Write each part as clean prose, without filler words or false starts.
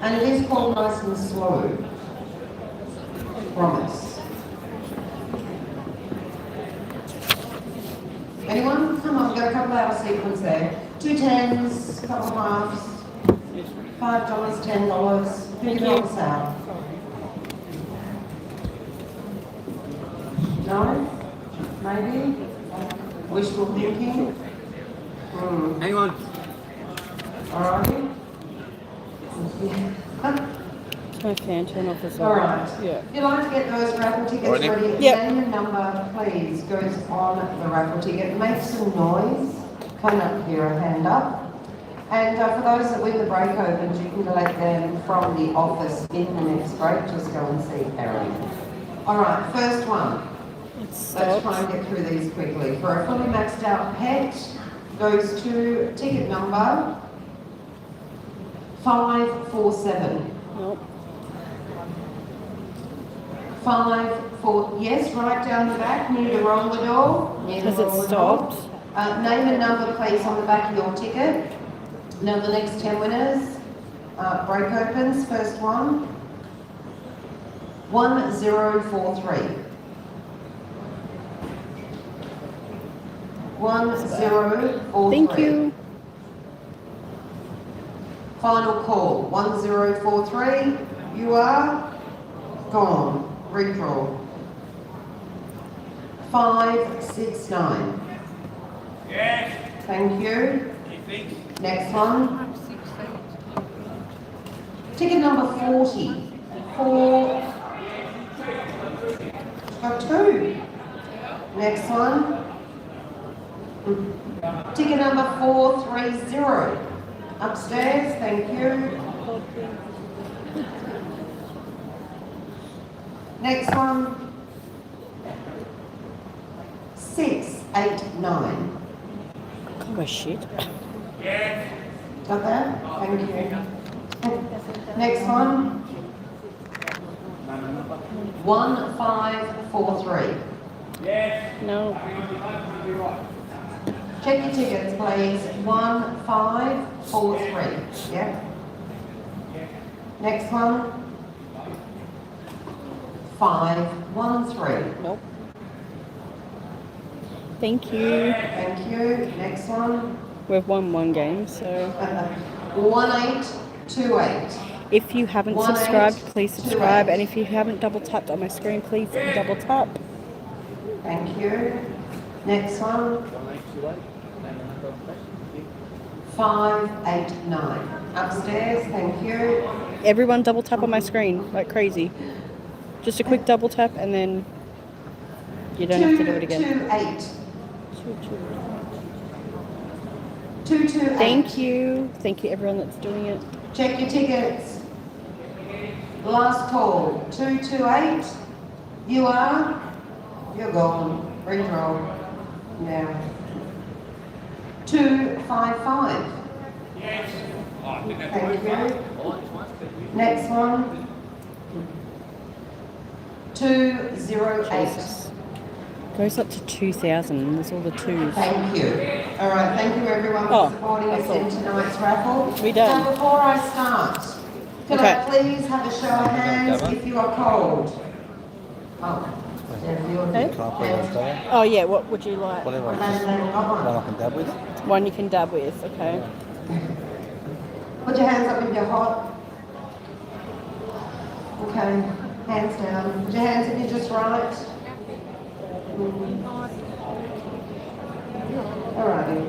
And it is called nice and slow. Promise. Anyone? Come on, we've got a couple hour sequence there. 2 tens, couple of halves, $5, $10. Who can help us out? No? Maybe? Wishful thinking? Hang on. Alrighty. Okay, turn off this. Alright. Yeah. If you'd like to get those raffle tickets Alrighty. ready, Yep. name and number, please, goes on the raffle ticket. Make some noise. Come up here, a hand up. And for those that win the break opens, you can collect them from the office in the next break. Just go and see Harry. Alright, first one. It's Let's try stopped. and get through these quickly. For a fully maxed out pet, goes to ticket number 547. Nope. 5, 4, yes, right down the back, near the roller door. Near the Has it roller stopped? door. Name and number, please, on the back of your ticket. Now the next 10 winners, break opens, first one, 1043. 1043. Thank you. Final call, 1043. You are gone. Redraw. 569. Yes. Thank you. Thanks. Next one. Ticket number 40. 4. Got 2. Next one. Ticket number 430. Upstairs, thank you. Next one. 689. Oh shit. Got that? Thank you. Next one. 1543. No. Check your tickets, please. 1543. Yeah. Next one. 513. Nope. Thank you. Thank you. Next one. We've won one game, so 1828. if you haven't 1828. subscribed, please subscribe. And if you haven't double tapped on my screen, please double tap. Thank you. Next one. 589. Upstairs. Thank you. Everyone double tap on my screen like crazy. Just a quick double tap and then you don't have to do it again. 228. 228. Thank you. Thank you everyone that's doing it. Check your tickets. Last call. 228. You are? You're gone. Redraw. Now. 255. Thank you. Next one. 208. Jesus. Goes up to 2,000. There's all the twos. Thank you. All right, thank you everyone for Oh, supporting us that's all. in tonight's raffle. We done. So before I start, could I Okay. please have a show of hands if you are cold? Oh, yeah, if you're Hey? Can I put it on stand? Oh yeah, what would you like? Whatever. Just Just one. one I can dab with. One you can dab with, okay. Put your hands up if you're hot. Okay, hands down. Put your hands if you're just right. Alrighty.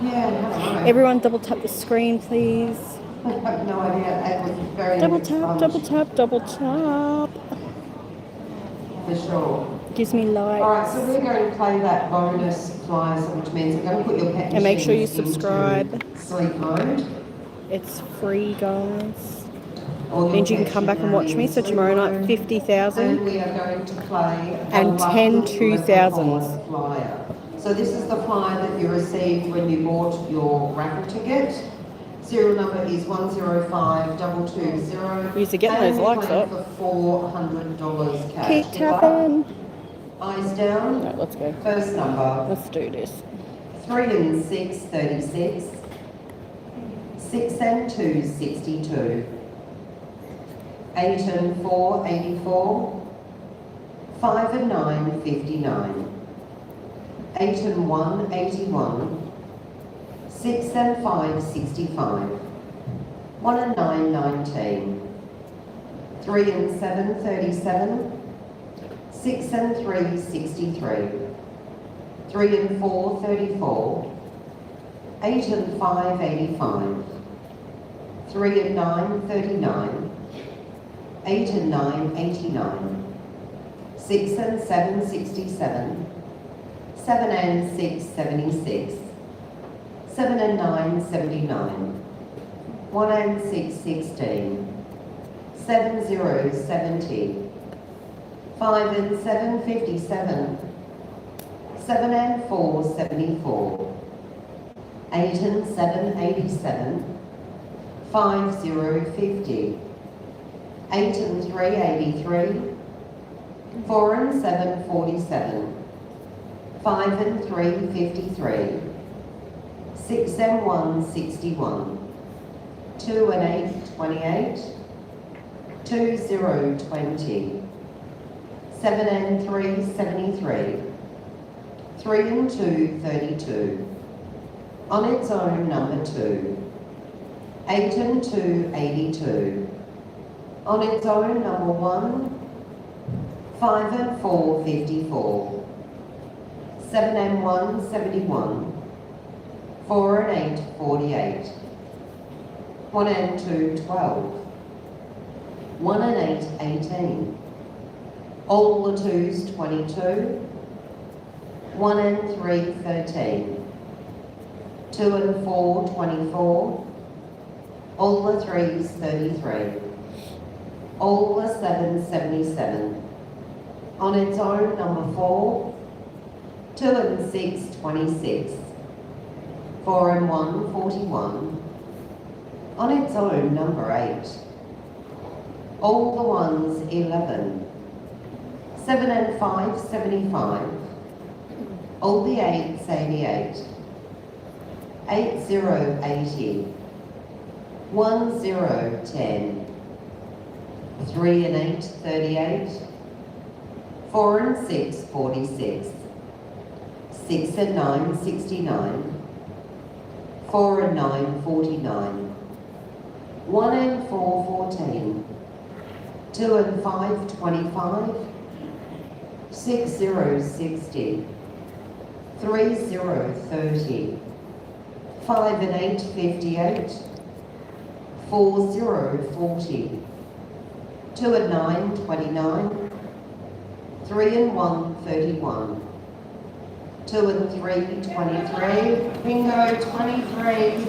Yeah, alright. Everyone double tap the screen, please. I have no idea. It was very Double tap, fun, double tap, double tap. for sure. Gives me light. Alright, so we're going to play that bonus flyer, so which means we're going to put your pet And make sure you machines into subscribe. sleep mode. It's free, guys. All your Means you can pets come back should and now watch be me. in So sleep tomorrow night, mode. 50,000. And we are going to play the And Lucky 10 Leprechaun 2000s. flyer. So this is the flyer that you received when you bought your raffle ticket. Serial number is 105220. We used to get those And likes we're up. playing for $400 cash. Keep Good luck. tapping. Eyes down. Right, let's go. First number, Let's do this. 3 and 6, 36. 6 and 2, 62. 8 and 4, 84. 5 and 9, 59. 8 and 1, 81. 6 and 5, 65. 1 and 9, 19. 3 and 7, 37. 6 and 3, 63. 3 and 4, 34. 8 and 5, 85. 3 and 9, 39. 8 and 9, 89. 6 and 7, 67. 7 and 6, 76. 7 and 9, 79. 1 and 6, 16. 7 0, 70. 5 and 7, 57. 7 and 4, 74. 8 and 7, 87. 5 0, 50. 8 and 3, 83. 4 and 7, 47. 5 and 3, 53. 6 and 1, 61. 2 and 8, 28. 2 0, 20. 7 and 3, 73. 3 and 2, 32. On its own, number 2. 8 and 2, 82. On its own, number 1. 5 and 4, 54. 7 and 1, 71. 4 and 8, 48. 1 and 2, 12. 1 and 8, 18. All the 2s, 22. 1 and 3, 13. 2 and 4, 24. All the 3s, 33. All the 7s, 77. On its own, number 4. 2 and 6, 26. 4 and 1, 41. On its own, number 8. All the 1s, 11. 7 and 5, 75. All the 8s, 88. 8 0, 80. 1 0, 10. 3 and 8, 38. 4 and 6, 46. 6 and 9, 69. 4 and 9, 49. 1 and 4, 14. 2 and 5, 25. 6 0, 60. 3 0, 30. 5 and 8, 58. 4 0, 40. 2 and 9, 29. 3 and 1, 31. 2 and 3, 23. Bingo, 23.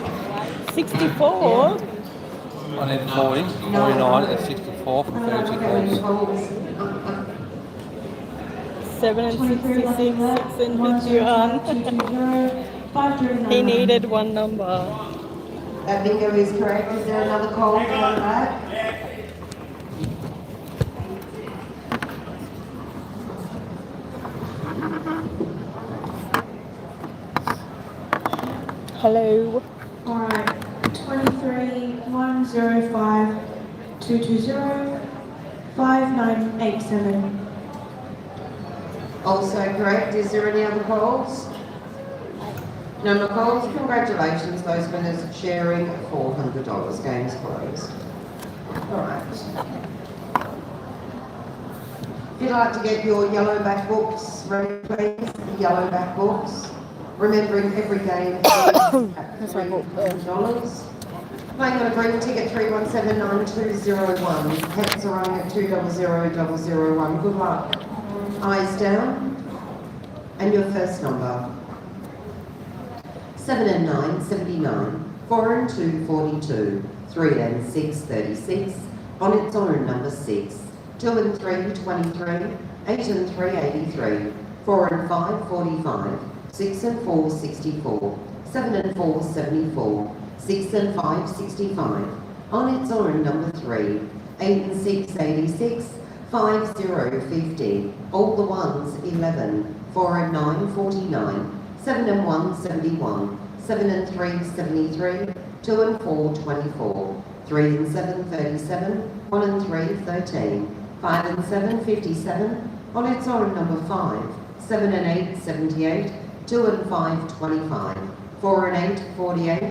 64? I need 40, 49 and 64 for 30 calls. 7 and 66, 6 and 51. He needed one number. That bingo is correct. Is there another call for that? Hello. Alright, 23 105 220 5987. Also correct. Is there any other calls? No more calls. Congratulations, those winners sharing $400. Games closed. All right. If you'd like to get your yellow back books ready, please. The yellow back books. Remembering every game is at $300. Playing on a green ticket 3179201. Pets are running at 200001. Good luck. Eyes down. And your first number. 7 and 9, 79. 4 and 2, 42. 3 and 6, 36. On its own, number 6. 2 and 3, 23. 8 and 3, 83. 4 and 5, 45. 6 and 4, 64. 7 and 4, 74. 6 and 5, 65. On its own, number 3. 8 and 6, 86. 5 0, 50. All the 1s, 11. 4 and 9, 49. 7 and 1, 71. 7 and 3, 73. 2 and 4, 24, 3 and 7, 37, 1 and 3, 13, 5 and 7, 57, on its own number 5, 7 and 8, 78, 2 and 5, 25, 4 and 8, 48,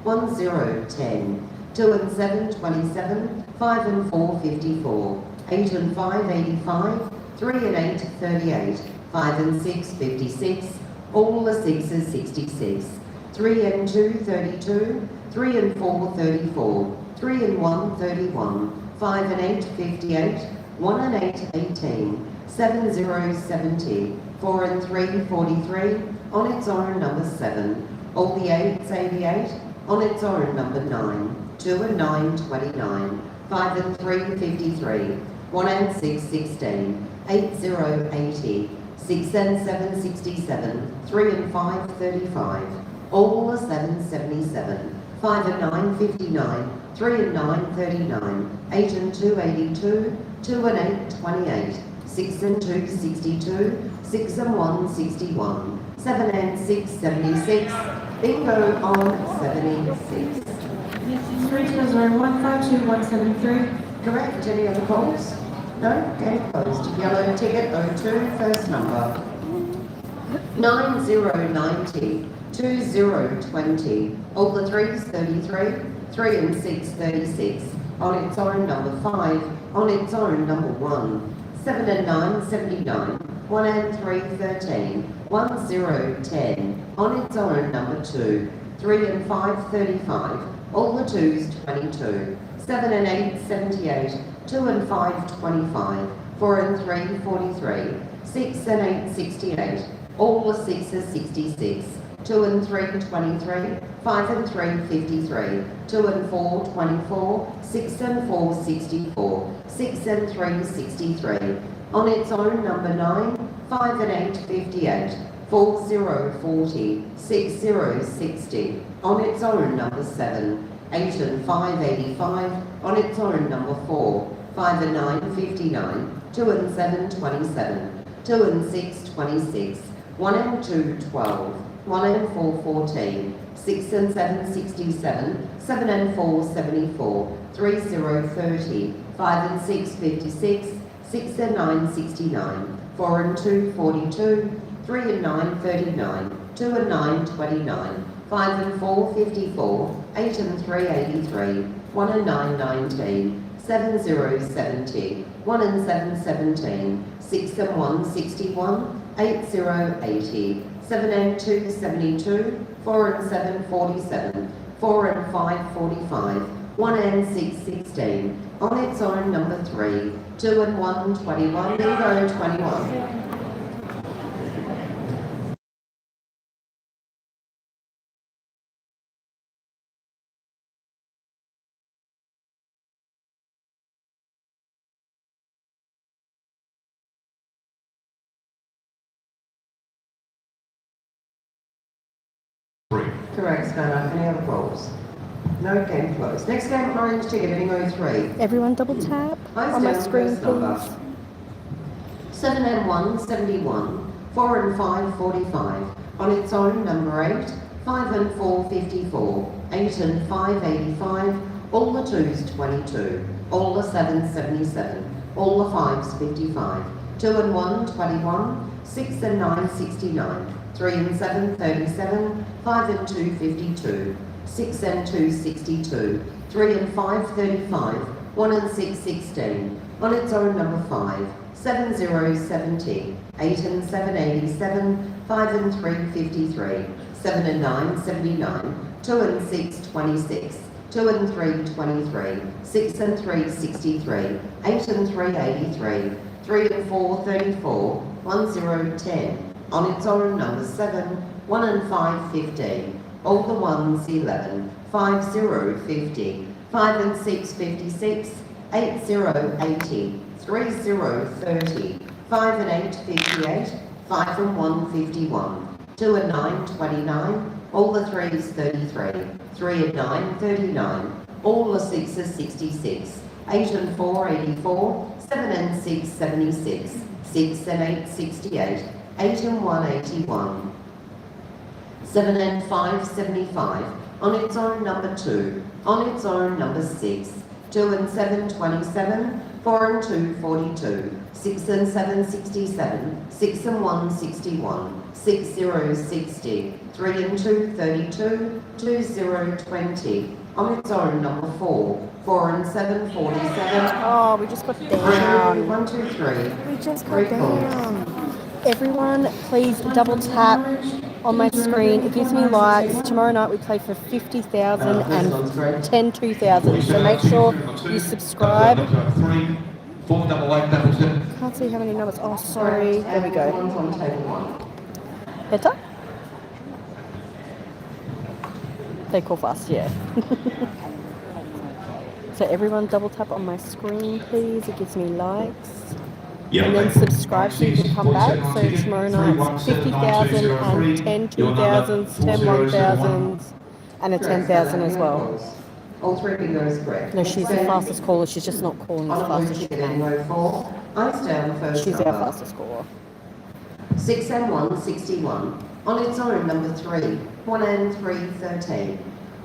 1, 0, 10, 2 and 7, 27, 5 and 4, 54, 8 and 5, 85, 3 and 8, 38, 5 and 6, 56, all the 6s, 66, 3 and 2, 32, 3 and 4, 34, 3 and 1, 31, 5 and 8, 58, 1 and 8, 18, 7, 0, 70, 4 and 3, 43, on its own number 7, all the 8s, 88, on its own number 9, 2 and 9, 29, 5 and 3, 53, 1 and 6, 16, 8, 0, 80, 6 and 7, 67, 3 and 5, 35, all the 7, 77, 5 and 9, 59, 3 and 9, 39, 8 and 2, 82, 2 and 8, 28, 6 and 2, 62, 6 and 1, 61, 7 and 6, 76, bingo on 76. 30152173. Correct, any other calls? No, game closed. Yellow ticket 02, first number. 9090, 2020, all the 3s 33, 3 and 6 36, on its own number 5, on its own number 1, 7 and 9 79, 1 and 3 13, 1 0 10, on its own number 2, 3 and 5 35, all the 2s 22, 7 and 8 78, 2 and 5 25, 4 and 3 43, 6 and 8 68, all the 6s 66, 2 and 3 23, 5 and 3 53, 2 and 4 24, 6 and 4 64, 6 and 3 63, on its own number 9, 5 and 8 58, 4 0 40, 6 0 60, on its own number 7, 8 and 5 85, on its own number 4, 5 and 9 59, 2 and 7 27, 2 and 6 26, 1 and 2 12, 1 and 4 14, 6 and 7 67, 7 and 4 74, 3 0 30, 5 and 6 56, 6 and 9 69, 4 and 2 42, 3 and 9 39, 2 and 9 29, 5 and 4 54, 8 and 3 83, 1 and 9 19, 7 0 70, 1 and 7 17, 6 and 1 61, 8 0 80, 7 and 2 72, 4 and 7 47, 4 and 5 45, 1 and 6 16, on its own number 3, 2 and 1 21, bingo 21. Correct, Spanner. Any other calls? No, game closed. Next game, orange ticket, heading 03. Everyone double tap Eyes on my down, screen, first number. please. 7 and 1, 71. 4 and 5, 45. On its own, number 8. 5 and 4, 54. 8 and 5, 85. All the 2s, 22. All the 7s, 77. All the 5s, 55. 2 and 1, 21. 6 and 9, 69. 3 and 7, 37, 5 and 2, 52, 6 and 2, 62, 3 and 5, 35, 1 and 6, 16, on its own number 5, 7 0 70, 8 and 7, 87, 5 and 3, 53, 7 and 9, 79, 2 and 6, 26, 2 and 3, 23, 6 and 3, 63, 8 and 3, 83, 3 and 4, 34, 1 0, 10, on its own number 7, 1 and 5, 15, all the 1s 11, 5 0 50, 5 and 6 56, 8 0 80, 3 0 30, 5 and 8 58, 5 and 1 51, 2 and 9 29, all the 3s 33, 3 and 9 39, all the 6s 66, 8 and 4 84, 7 and 6 76, 6 and 8 68, 8 and 1 81, 7 and 5, 75. On its own, number 2. On its own, number 6. 2 and 7, 27. 4 and 2, 42. 6 and 7, 67. 6 and 1, 61. 6 0, 60. 3 and 2, 32. 2 0, 20. On its own, number 4. 4 and 7, 47. Oh, we just got down. 1, 2, 3. We just Three got calls. down. Everyone, please double tap on my screen. It gives me likes. Tomorrow night we play for 50,000 and 2,000. So make sure you subscribe. 3, 4, double 8, double 7. Can't see how many numbers. Oh, sorry. There we go. One's on table 1. Better? They call fast, yeah. So everyone double tap on my screen, please. It gives me likes. And then subscribe so you can come back. So tomorrow night's 50,000 and 10 2,000s, 10 1,000s, and a 10,000 as well. All 3 bingo's correct. No, she's the fastest caller. She's just not calling as On a fast blue as she ticket, can. anyway, 4. Ice down, first She's our number. fastest caller. 6 and 1, 61. On its own, number 3. 1 and 3, 13.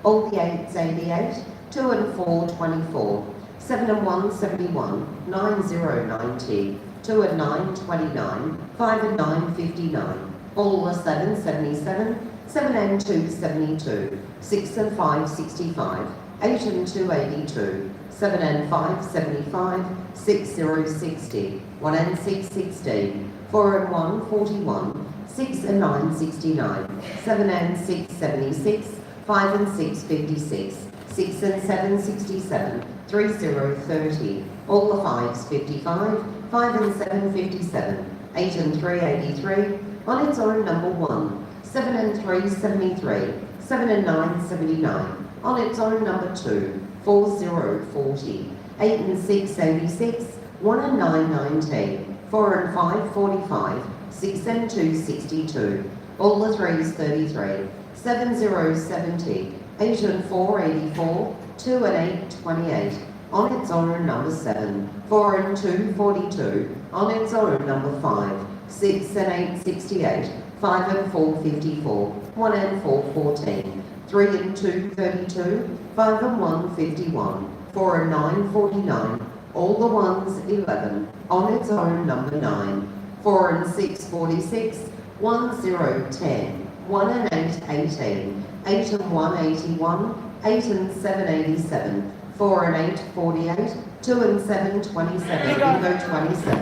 All the 8s, 88. 2 and 4, 24. 7 and 1, 71. 9 0, 90. 2 and 9, 29. 5 and 9, 59. All the 7, 77. 7 and 2, 72. 6 and 5, 65. 8 and 2, 82. 7 and 5, 75. 6 0, 60. 1 and 6, 16. 4 and 1, 41. 6 and 9, 69. 7 and 6, 76. 5 and 6, 56. 6 and 7, 67. 3 0, 30. All the 5s, 55. 5 and 7, 57. 8 and 3, 83. On its own, number 1. 7 and 3, 73. 7 and 9, 79. On its own, number 2. 4 0, 40. 8 and 6, 86. 1 and 9, 19. 4 and 5, 45. 6 and 2, 62. All the 3s, 33. 7 0, 70. 8 and 4, 84. 2 and 8, 28. On its own, number 7. 4 and 2, 42. On its own, number 5. 6 and 8, 68. 5 and 4, 54. 1 and 4, 14. 3 and 2, 32. 5 and 1, 51. 4 and 9, 49. All the 1s, 11. On its own, number 9. 4 and 6, 46. 1 0, 10. 1 and 8, 18. 8 and 1, 81. 8 and 7, 87. 4 and 8, 48. 2 and 7, 27. Bingo 27.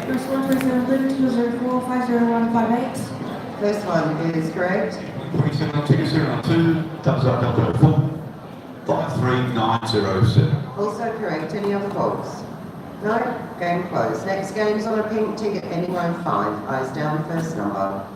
First one, 373, 204, 50158. First one is correct. 27 on ticket 092, thumbs up, double 4. 53907. Also correct. Any other faults? No? Game closed. Next game's on a pink ticket, ending on 5. Eyes down, first number.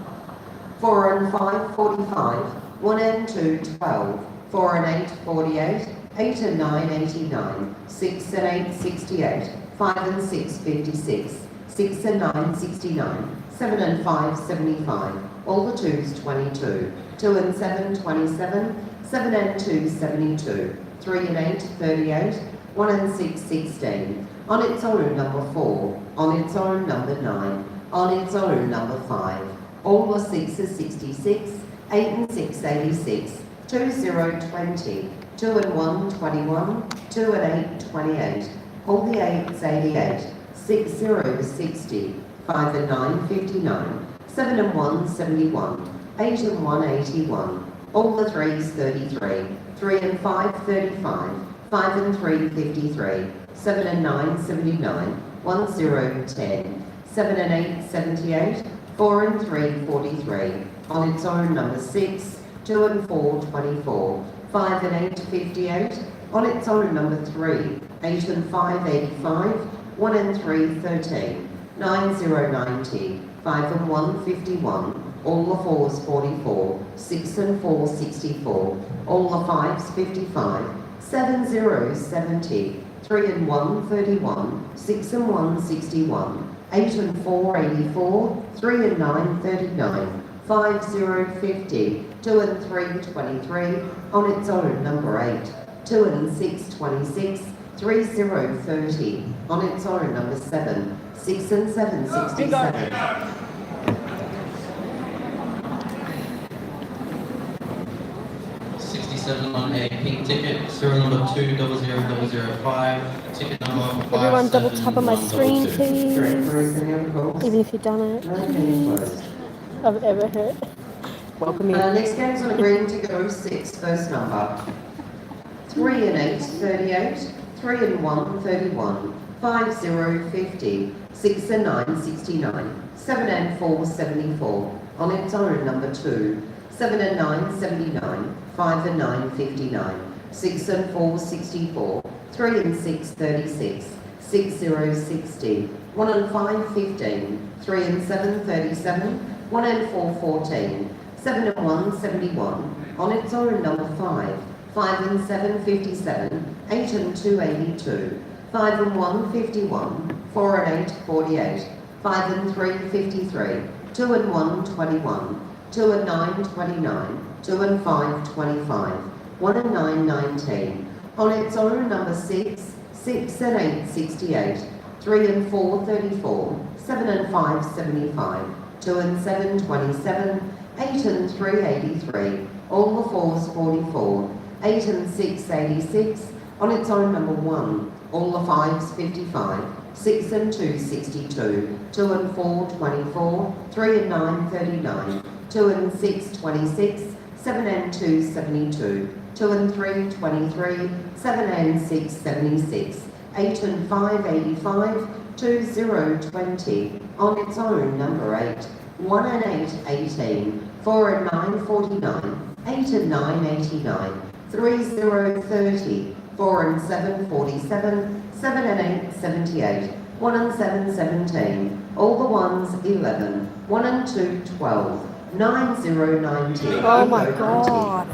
4 and 5, 45. 1 and 2, 12. 4 and 8, 48. 8 and 9, 89. 6 and 8, 68. 5 and 6, 56. 6 and 9, 69. 7 and 5, 75. All the 2s, 22. 2 and 7, 27. 7 and 2, 72. 3 and 8, 38. 1 and 6, 16. On its own, number 4. On its own, number 9. On its own, number 5. All the 6s, 66. 8 and 6, 86. 2 0, 20. 2 and 1, 21. 2 and 8, 28. All the 8s, 88. 6 0, 60. 5 and 9, 59. 7 and 1, 71. 8 and 1, 81. All the 3s, 33. 3 and 5, 35. 5 and 3, 53. 7 and 9, 79. 1 0, 10. 7 and 8, 78. 4 and 3, 43. On its own, number 6. 2 and 4, 24. 5 and 8, 58. On its own, number 3. 8 and 5, 85. 1 and 3, 13. 9 0, 90. 5 and 1, 51. All the 4s, 44. 6 and 4, 64. All the 5s, 55. 7 0, 70. 3 and 1, 31. 6 and 1, 61. 8 and 4, 84. 3 and 9, 39. 5 0, 50. 2 and 3, 23. On its own, number 8. 2 and 6, 26. 3 0, 30. On its own, number 7. 6 and 7, 67. 7 on a pink ticket, serial number 200005, ticket number Everyone double tap on my screen, 5722. please. Any other calls? Even if you've done it, No, meeting please. closed. I've ever heard. Welcome in. Next game's on a green to go 6, first number. 3 and 8, 38. 3 and 1, 31. 5, 0, 50. 6 and 9, 69. 7 and 4, 74. On its own, number 2. 7 and 9, 79. 5 and 9, 59. 6 and 4, 64. 3 and 6, 36. 6, 0, 60. 1 and 5, 15. 3 and 7, 37. 1 and 4, 14. 7 and 1, 71. On its own, number 5. 5 and 7, 57. 8 and 2, 82. 5 and 1, 51. 4 and 8, 48. 5 and 3, 53. 2 and 1, 21. 2 and 9, 29. 2 and 5, 25. 1 and 9, 19. On its own, number 6. 6 and 8, 68. 3 and 4, 34. 7 and 5, 75. 2 and 7, 27. 8 and 3, 83. All the 4s, 44. 8 and 6, 86. On its own, number 1. All the 5s, 55. 6 and 2, 62. 2 and 4, 24. 3 and 9, 39. 2 and 6, 26. 7 and 2, 72. 2 and 3, 23. 7 and 6, 76. 8 and 5, 85. 2, 0, 20. On its own, number 8. 1 and 8, 18. 4 and 9, 49. 8 and 9, 89. 3, 0, 30. 4 and 7, 47. 7 and 8, 78. 1 and 7, 17. All the 1s, 11. 1 and 2, 12. 9, 0, 19. Oh my god.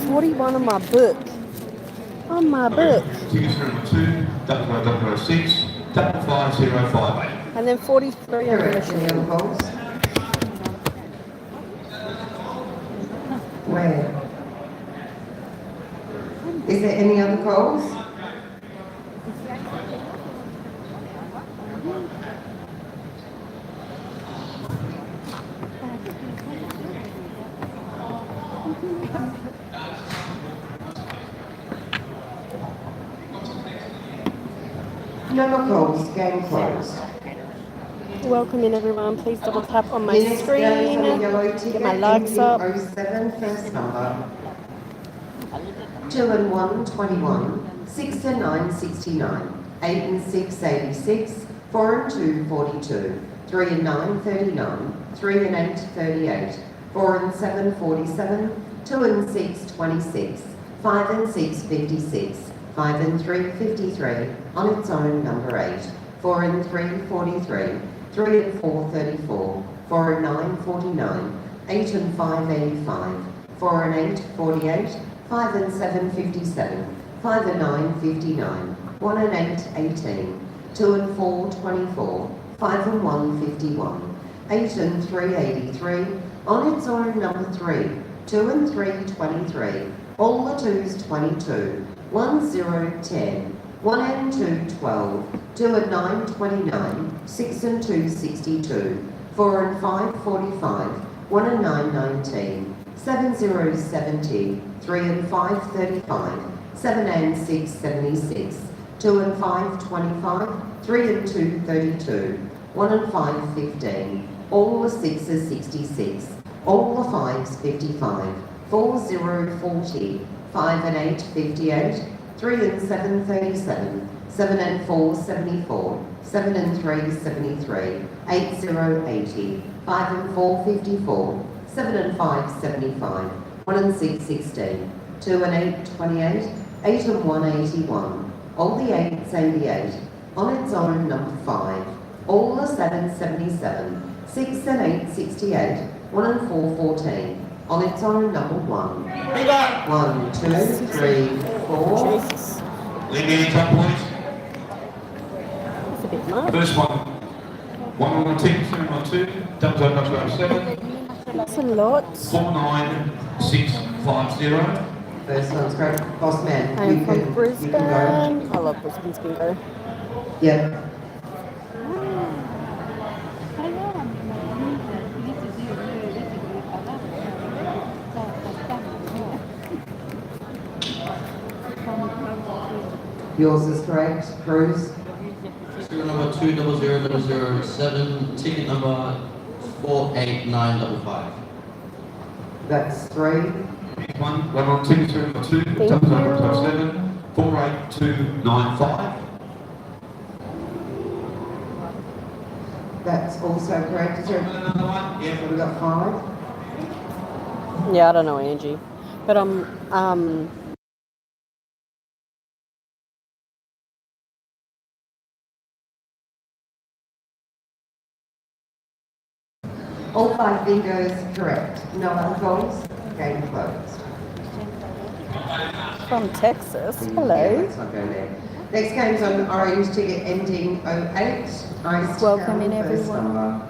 41 on my book. On my book. Ticket serial number 2, 00006, 55058. And then 43 on the Correct. Any machine. other calls? Where? Is there any other calls? No more calls, game closed. Welcome in, everyone. Please double tap on my Your next game's on a screen. yellow ticket, Get my likes up. ending 07, first number. 2 and 1, 21. 6 and 9, 69. 8 and 6, 86. 4 and 2, 42. 3 and 9, 39. 3 and 8, 38. 4 and 7, 47. 2 and 6, 26. 5 and 6, 56. 5 and 3, 53. On its own, number 8. 4 and 3, 43. 3 and 4, 34. 4 and 9, 49. 8 and 5, 85. 4 and 8, 48. 5 and 7, 57. 5 and 9, 59. 1 and 8, 18. 2 and 4, 24. 5 and 1, 51. 8 and 3, 83. On its own, number 3. 2 and 3, 23. All the 2s, 22. 1, 0, 10. 1 and 2, 12. 2 and 9, 29. 6 and 2, 62. 4 and 5, 45. 1 and 9, 19. 7, 0, 70. 3 and 5, 35. 7 and 6, 76. 2 and 5, 25. 3 and 2, 32. 1 and 5, 15. All the 6s, 66. All the 5s, 55. 4, 0, 40. 5 and 8, 58. 3 and 7, 37. 7 and 4, 74. 7 and 3, 73. 8, 0, 80. 5 and 4, 54. 7 and 5, 75. 1 and 6, 16. 2 and 8, 28. 8 and 1, 81. All the 8s, 88. On its own, number 5. All the 7s, 77. 6 and 8, 68. 1 and 4, 14. On its own, number 1. 1, 2, 3, 4. Jesus. Leading top points. That's a bit much. First one. 1 on the ticket serial number 2, 00007, That's a lot. 49650. First one's great. Boss man, I'm you from can Brisbane. go. I love Brisbane's bingo. Yep. Yours is correct, Cruz. Serial number 200007, ticket number 48955. That's 3. Next one on ticket serial number 2, Thank double you. 7, 48295. That's also correct. Is there, Another one? Yeah. so we got 5. Yeah, I don't know, Angie. But All 5 bingos correct. No other calls? Game closed. from Texas. Yeah, Hello. let's not go there. Next game's on orange ticket ending 08. Ice Welcome in, first everyone. number.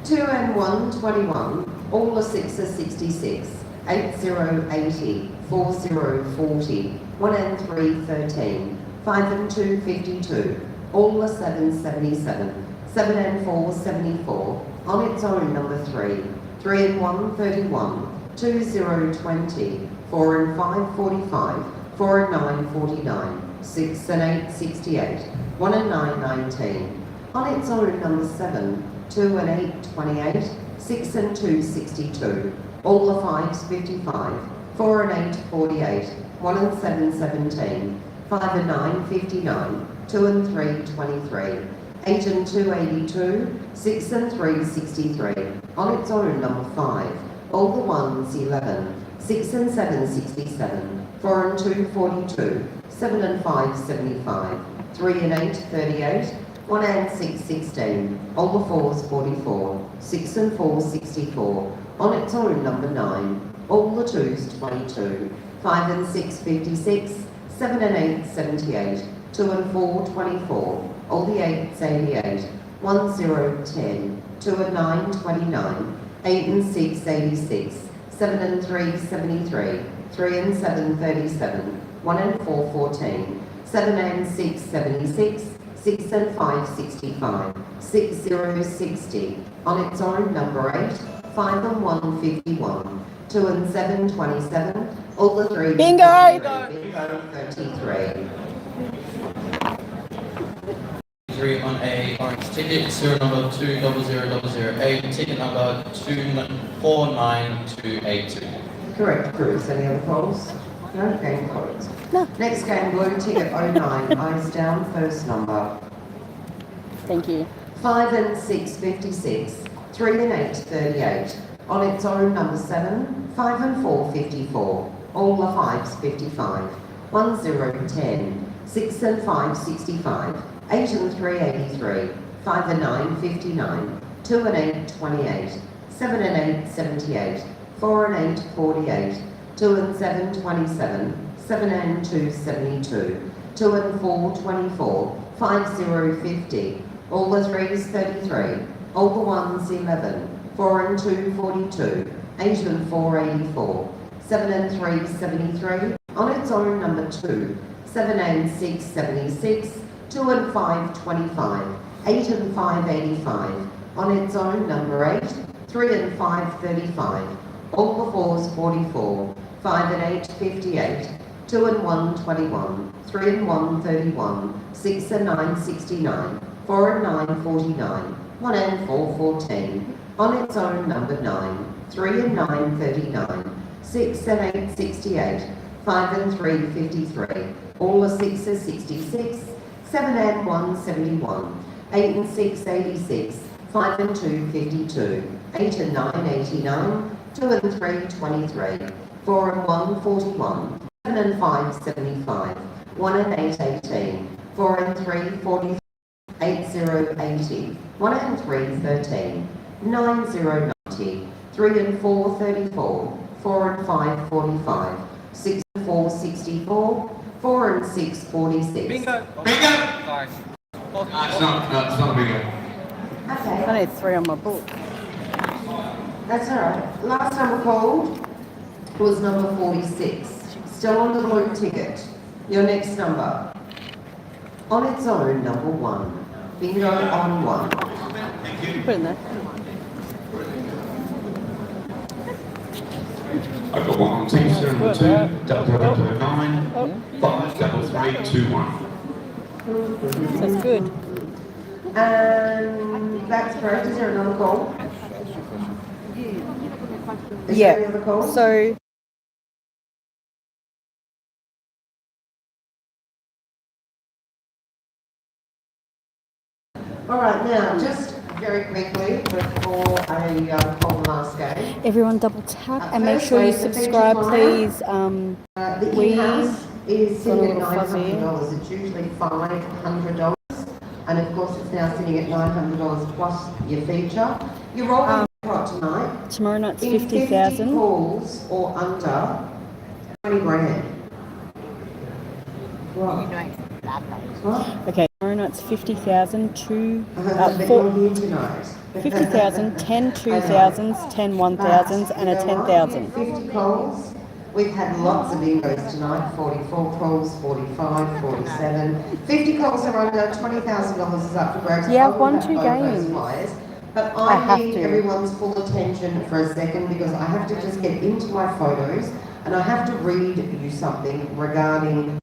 2 and 1, 21. All the 6 are 66. 80, 80. 40, 40. 1 and 3, 13. 5 and 2, 52. All the 7, 77. 7 and 4, 74. On its own, number 3. 3 and 1, 31. 2, 0, 20. 4 and 5, 45. 4 and 9, 49. 6 and 8, 68. 1 and 9, 19. On its own, number 7. 2 and 8, 28. 6 and 2, 62. All the 5s, 55. 4 and 8, 48. 1 and 7, 17. 5 and 9, 59. 2 and 3, 23. 8 and 2, 82. 6 and 3, 63. On its own, number 5. All the 1s, 11. 6 and 7, 67. 4 and 2, 42. 7 and 5, 75. 3 and 8, 38. 1 and 6, 16. All the 4s, 44. 6 and 4, 64. On its own, number 9. All the 2s, 22. 5 and 6, 56. 7 and 8, 78. 2 and 4, 24. All the 8s, 88. 1, 0, 10. 2 and 9, 29. 8 and 6, 86. 7 and 3, 73. 3 and 7, 37. 1 and 4, 14. 7 and 6, 76. 6 and 5, 65. 6, 0, 60. On its own, number 8. 5 and 1, 51. 2 and 7, 27. All the 3s. Bingo! 33. 3 on a orange ticket, serial number 200008, ticket number 49282. Correct, Cruz. Any other calls? No, game closed. No. Next game, blue ticket 09, eyes down, first number. Thank you. 5 and 6, 56. 3 and 8, 38. On its own, number 7. 5 and 4, 54. All the 5s, 55. 1, 0, 10. 6 and 5, 65. 8 and 3, 83. 5 and 9, 59. 2 and 8, 28. 7 and 8, 78. 4 and 8, 48. 2 and 7, 27. 7 and 2, 72. 2 and 4, 24. 5, 0, 50. All the 3s, 33. All the 1s, 11. 4 and 2, 42. 8 and 4, 84. 7 and 3, 73. On its own, number 2. 7 and 6, 76. 2 and 5, 25. 8 and 5, 85. On its own, number 8. 3 and 5, 35. All the 4s, 44. 5 and 8, 58. 2 and 1, 21. 3 and 1, 31. 6 and 9, 69. 4 and 9, 49. 1 and 4, 14. On its own, number 9. 3 and 9, 39. 6 and 8, 68. 5 and 3, 53. All the 6s, 66. 7 and 1, 71. 8 and 6, 86. 5 and 2, 52. 8 and 9, 89. 2 and 3, 23. 4 and 1, 41. 7 and 5, 75. 1 and 8, 18. 4 and 3, 43. 8, 0, 80. 1 and 3, 13. 9, 0, 90. 3 and 4, 34. 4 and 5, 45. 6 and 4, 64. 4 and 6, 46. Bingo. Bingo! Five. No, it's not a bingo. Okay, I need 3 on my book. that's all right. Last number called was number 46. Still on the blue ticket. Your next number. On its own, number 1. Bingo on 1. Thank you. Put it in there. I've got one on ticket serial number 2, Good, 0009, Oh, 53321. that's good. And that's correct. Is there another call? Is Yeah. there any other calls? So All right, now, just very quickly, before I call the last game, everyone double tap and make sure you subscribe, please. the We in-house is sitting at got a little fuzzy. $900. It's usually $500. And of course, it's now sitting at $900 plus your feature. You're rolling pot tonight. Tomorrow night's In 50 50,000. calls or under, 20 grand. What? What? Okay, tomorrow night's 50,000, two, They're four, on here tonight. 50,000, 10 2,000s, 10 1,000s, and a 10,000. 50 calls. We've had lots of ingos tonight, 44 calls, 45, 47. 50 calls are under, $20,000 is up for grabs. Yeah, I will won have 2 both those games. flyers. But I I have need to. everyone's full attention for a second because I have to just get into my photos and I have to read you something regarding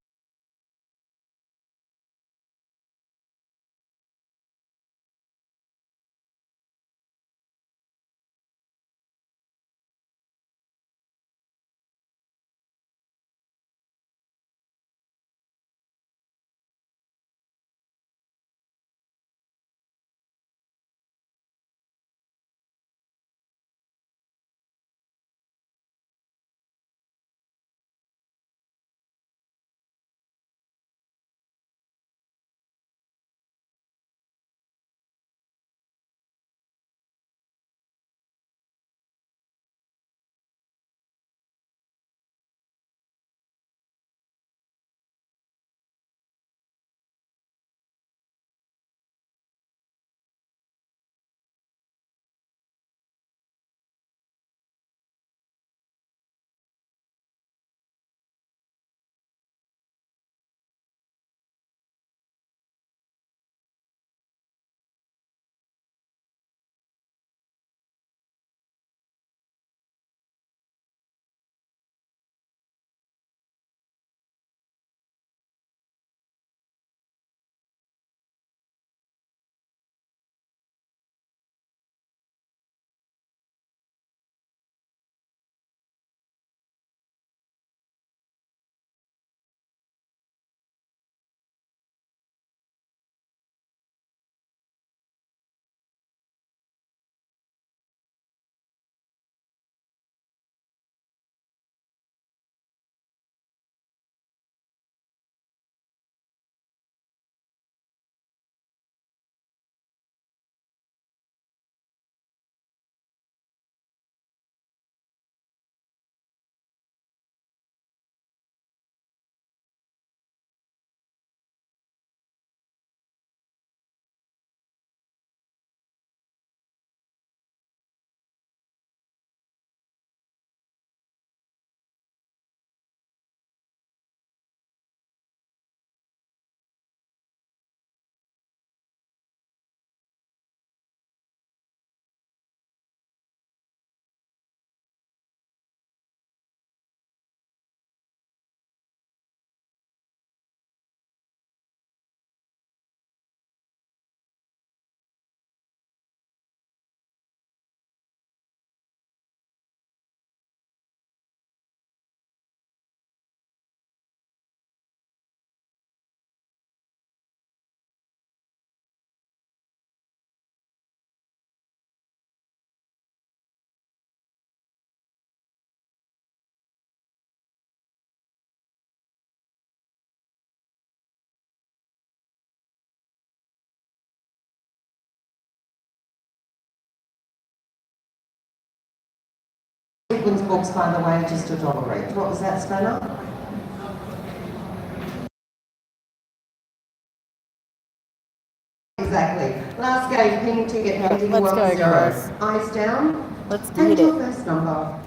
Sequence books, by the way, just $1 each. What was that, Spanner? Exactly. Last game, ping ticket, heading Let's go, 1-0. guys. Eyes down. Let's And get your it. first number.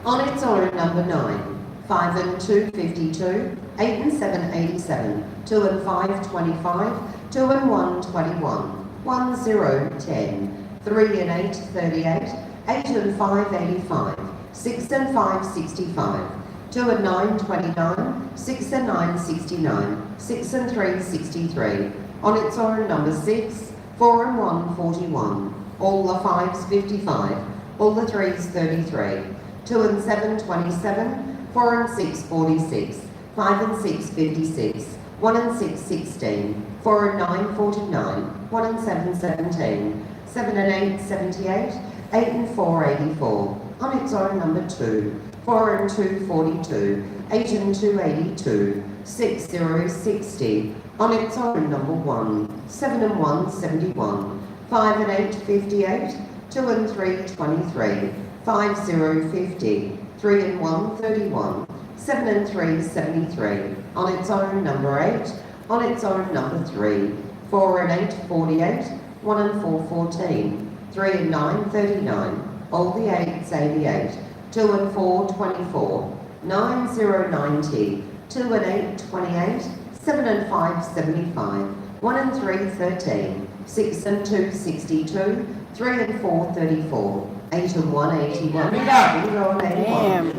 On its own, number 9. 5 and 2, 52. 8 and 7, 87. 2 and 5, 25. 2 and 1, 21. 1, 0, 10. 3 and 8, 38. 8 and 585, 6 and 565, 2 and 929, 6 and 969, 6 and 363. On its own, number 6, 4 and 141. All the 5s 55, all the 3s 33, 2 and 7 27, 4 and 6 46, 5 and 6 56, 1 and 6 16, 4 and 9 49, 1 and 7 17, 7 and 8 78, 8 and 4 84. On its own, number 2, 4 and 2 42, 8 and 2 82, 6 0 60. On its own, number 1, 7 and 1 71, 5 and 8 58, 2 and 3 23, 5 0 50, 3 and 1 31, 7 and 3 73. On its own, number 8. On its own, number 3, 4 and 8 48, 1 and 4 14, 3 and 9 39. All the 8s 88, 2 and 4 24, 9 0 90, 2 and 8 28, 7 and 5 75, 1 and 3 13, 6 and 2 62, 3 and 4 34, 8 and 1 81. Bingo on 81. Damn.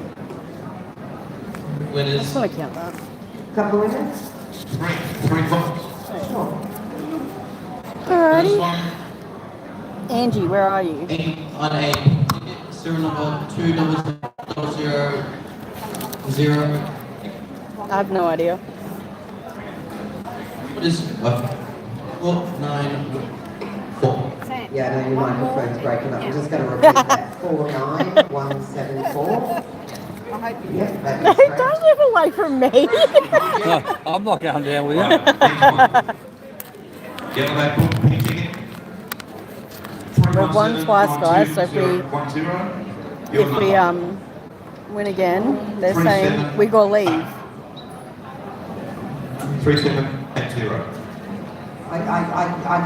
Winners. I just want to count that. Couple of winners? 3 points. Sure. First Alrighty. one, Angie, where are you? on a ticket, serial number 2000. I have no idea. What is 494? Yeah, no, your microphone's breaking up. I'm just going to repeat that. 49174. Yep, that is correct. Don't live away from me. No, I'm not going down with you. Right, next one. Yellow label, pink ticket. We've won twice, guys, so if we 1010. Win again, they're saying we gotta leave. 3780. I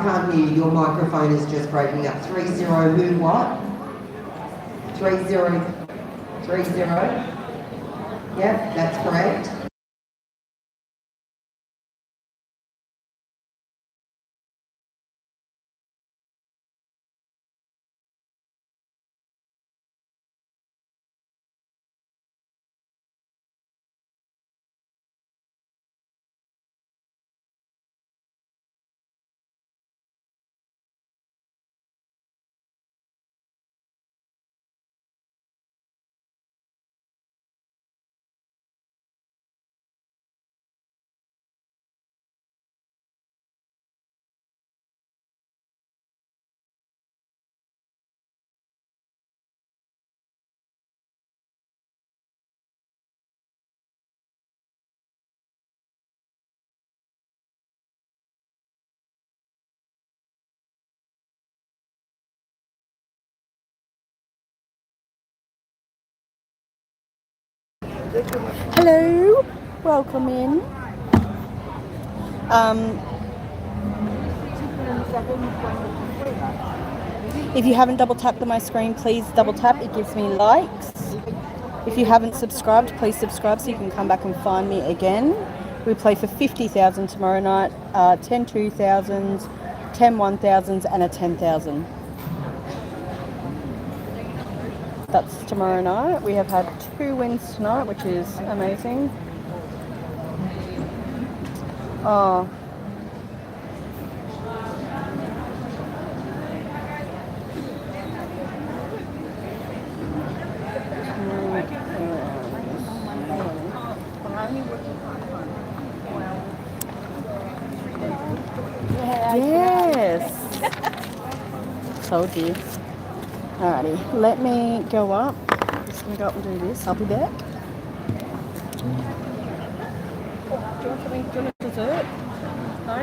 can't hear you. Your microphone is just breaking up. 30 who what? 3030. Yep, that's correct. Hello, welcome in. If you haven't double tapped on my screen, please double tap. It gives me likes. If you haven't subscribed, please subscribe so you can come back and find me again. We play for 50,000 tomorrow night, 10 2,000s, 10 1,000s, and a 10,000. That's tomorrow night. We have had 2 wins tonight, which is amazing. Oh. Yes. Told you. Alrighty, let me go up. I'm just gonna go up and do this. I'll be back. Do you want a dessert? No?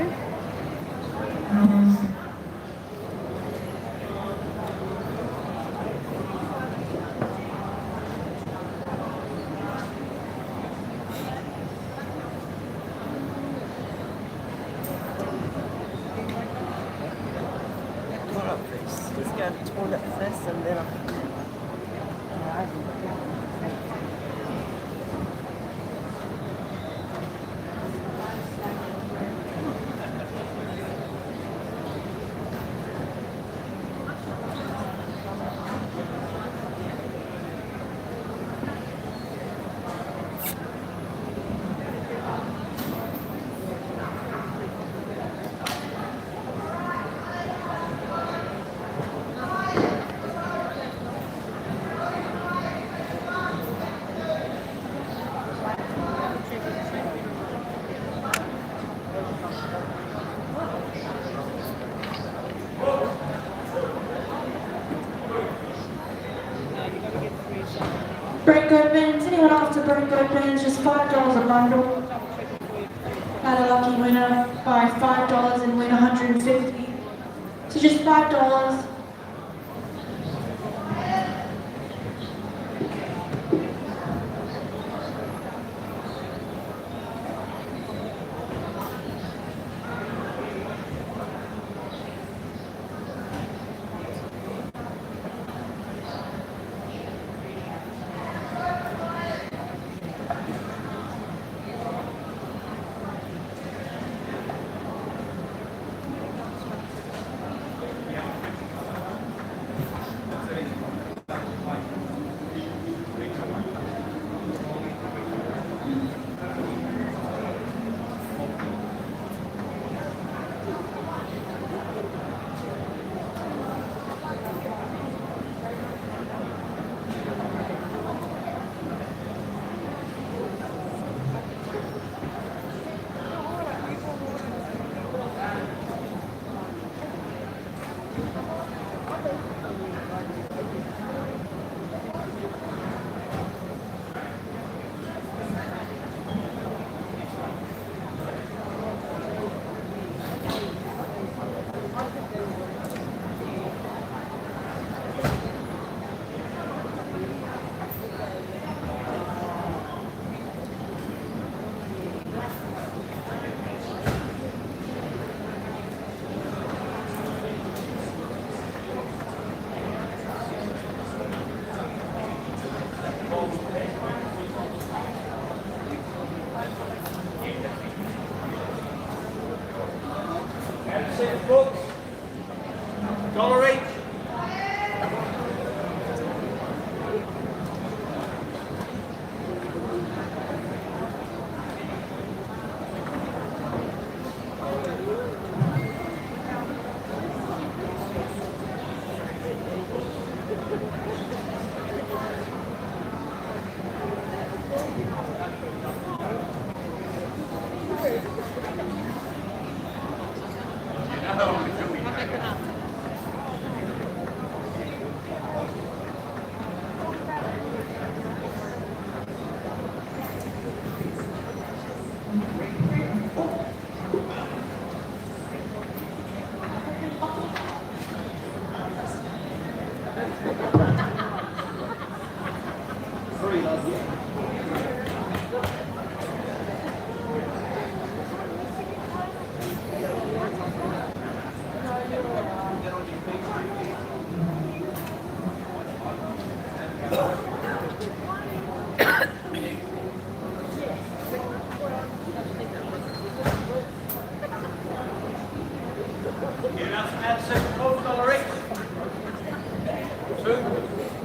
Let's go to the toilet first and then Break opens, anyone after break opens, just $5 a bundle. Had a lucky winner by $5 and win 150. So just $5. $1 each.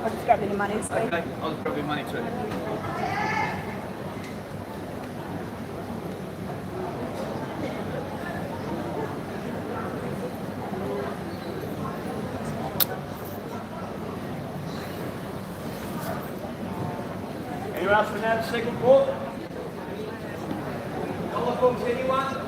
I'll just grab you the money. Steve. Okay, I'll grab your money too. Anyone else for now, the second port? Dollar books, anyone?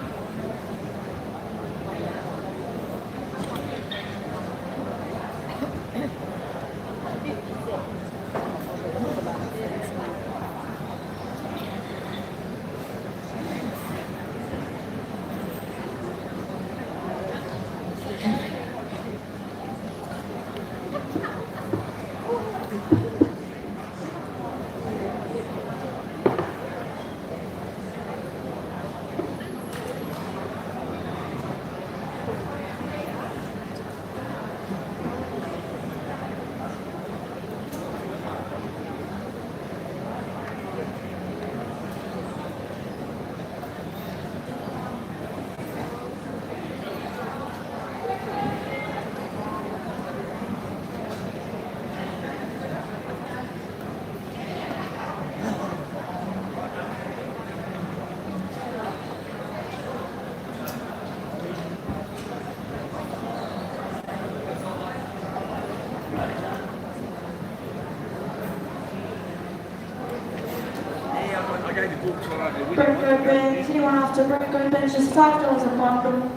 Break opens, anyone after break opens, just $5 a bundle.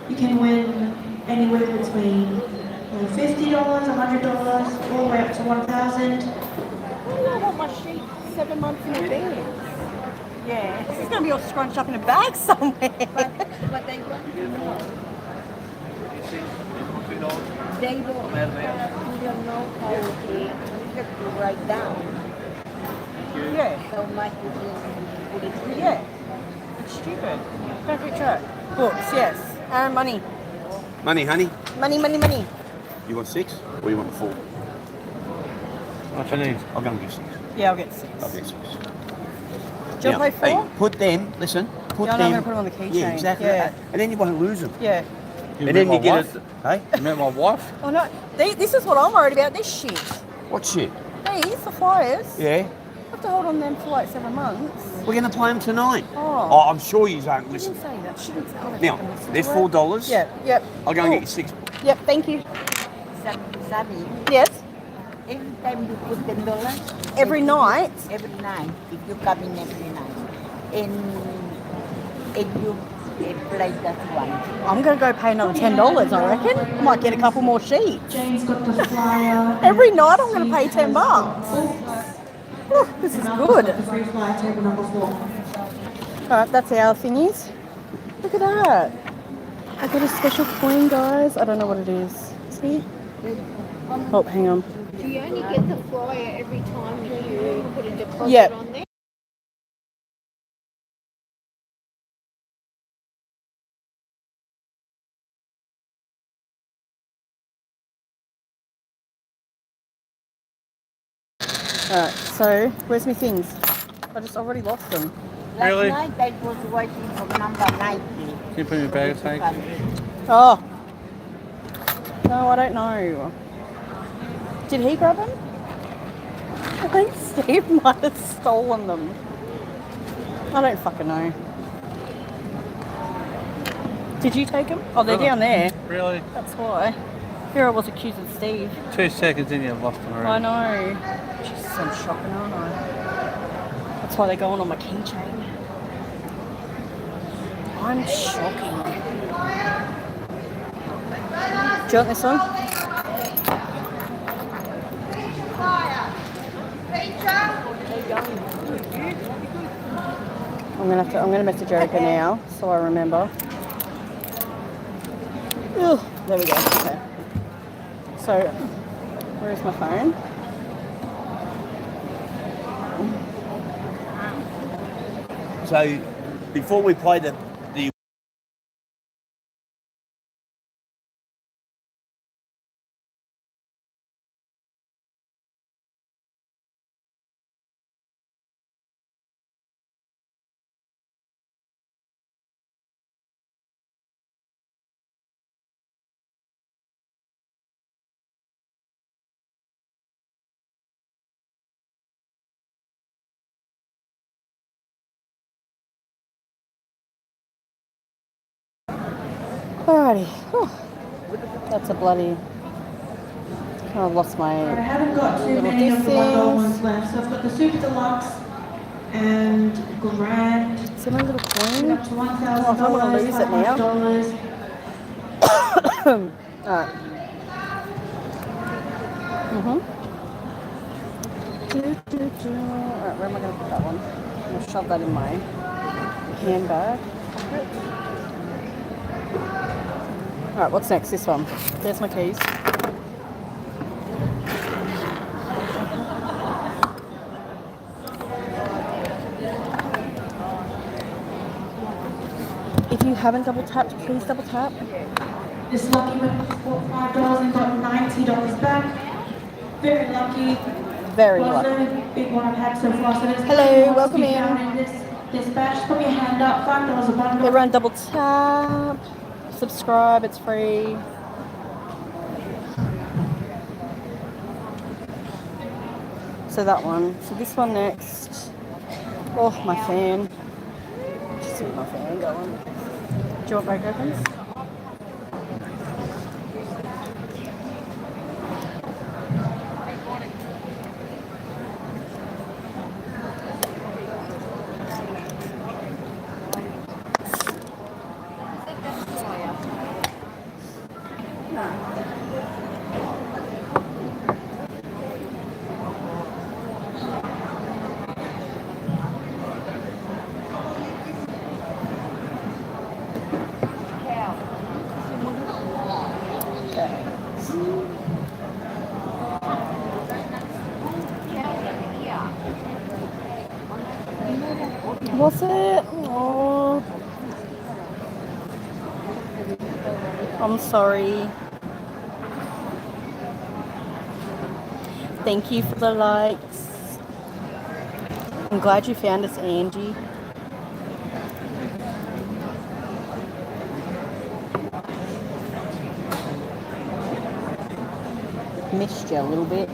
You can win anywhere between $50, $100, all the way up to $1,000. my sheet 7 months in advance. Yeah, this is going to be all scrunched up in a bag somewhere. But they want to know. They don't know how to just to write down. Yeah, So much you put it in. yeah. It's stupid. Perfect track. Books, yes. And money. Money, honey. Money, money, money. You want 6 or you want 4? What you need? I'll go and get 6. Yeah, I'll get 6. I'll get 6. Do you want to play 4? Hey, put them, listen, put Yeah, them. I'm going to put them on the keychain. Yeah, exactly. Yeah. And then you won't lose them. Yeah. You and met then my you get wife? it. Hey? You met my wife? Oh, no. This is what I'm worried about. This shit. What shit? These, the flyers. Yeah. I have to hold on them for like 7 months. We're going to play them tonight. Oh. I'm sure you don't She listen. didn't say that. She didn't say that. Now, there's $4. Yeah, yep. I'll go and Cool. get you 6. Yep, thank you. Sabi, Yes. every time you put $10, Every night. every night, if you come in every night, and you apply that one. I'm going to go pay another $10, I reckon. I might get a couple more sheets. Jane's got the flyer. Every night I'm going to pay $10. Ooh, this is good. The free flyer, table number 4. Alright, that's our thingies. Look at that. I got a special coin, guys. I don't know what it is. See? Oh, hang on. Do you only get the flyer every time you put a deposit Yep. on there? Alright, so where's my things? I just already lost them. Really? Last night I was waiting for number 90. Can you put in your bag, thank you? Oh. No, I don't know. Did he grab them? I think Steve might have stolen them. I don't fucking know. Did you take them? Oh, they're down there. Really? That's why. Here I was accusing Steve. 2 seconds in, you've lost them I already. know. Jesus, I'm shocking, aren't I? That's why they're going on my keychain. I'm shocking. Do you want this one? I'm gonna message Erica now so I remember. Ugh, there we go. Okay. So, where is my phone? So, before we play the Alrighty. Whew. That's a bloody... I've lost I my... haven't got too Little many of the $1 ones things. left. So I've got the Super Deluxe and Grand. Is it my little coin? Up to $1,000, Oh, I don't want to lose it now. $500. Alright. Alright, where am I going to put that one? I'm going to shove that in my handbag. Alright, what's next? This one. There's my keys. If you haven't double tapped, please double tap. This lucky winner bought $5 and got $90 back. Very lucky. Very Well, lucky. it's the only big one I've had so far. So there's Hello, plenty more to welcome be in. found this batch. Put your hand up. $5 a bundle. Everyone double tap. Subscribe, it's free. So that one. So this one next. Oh, my fan. Just see my fan going. Do you want break opens? Was it? Oh, I'm sorry. Thank you for the likes. I'm glad you found us, Angie. Missed you a little bit.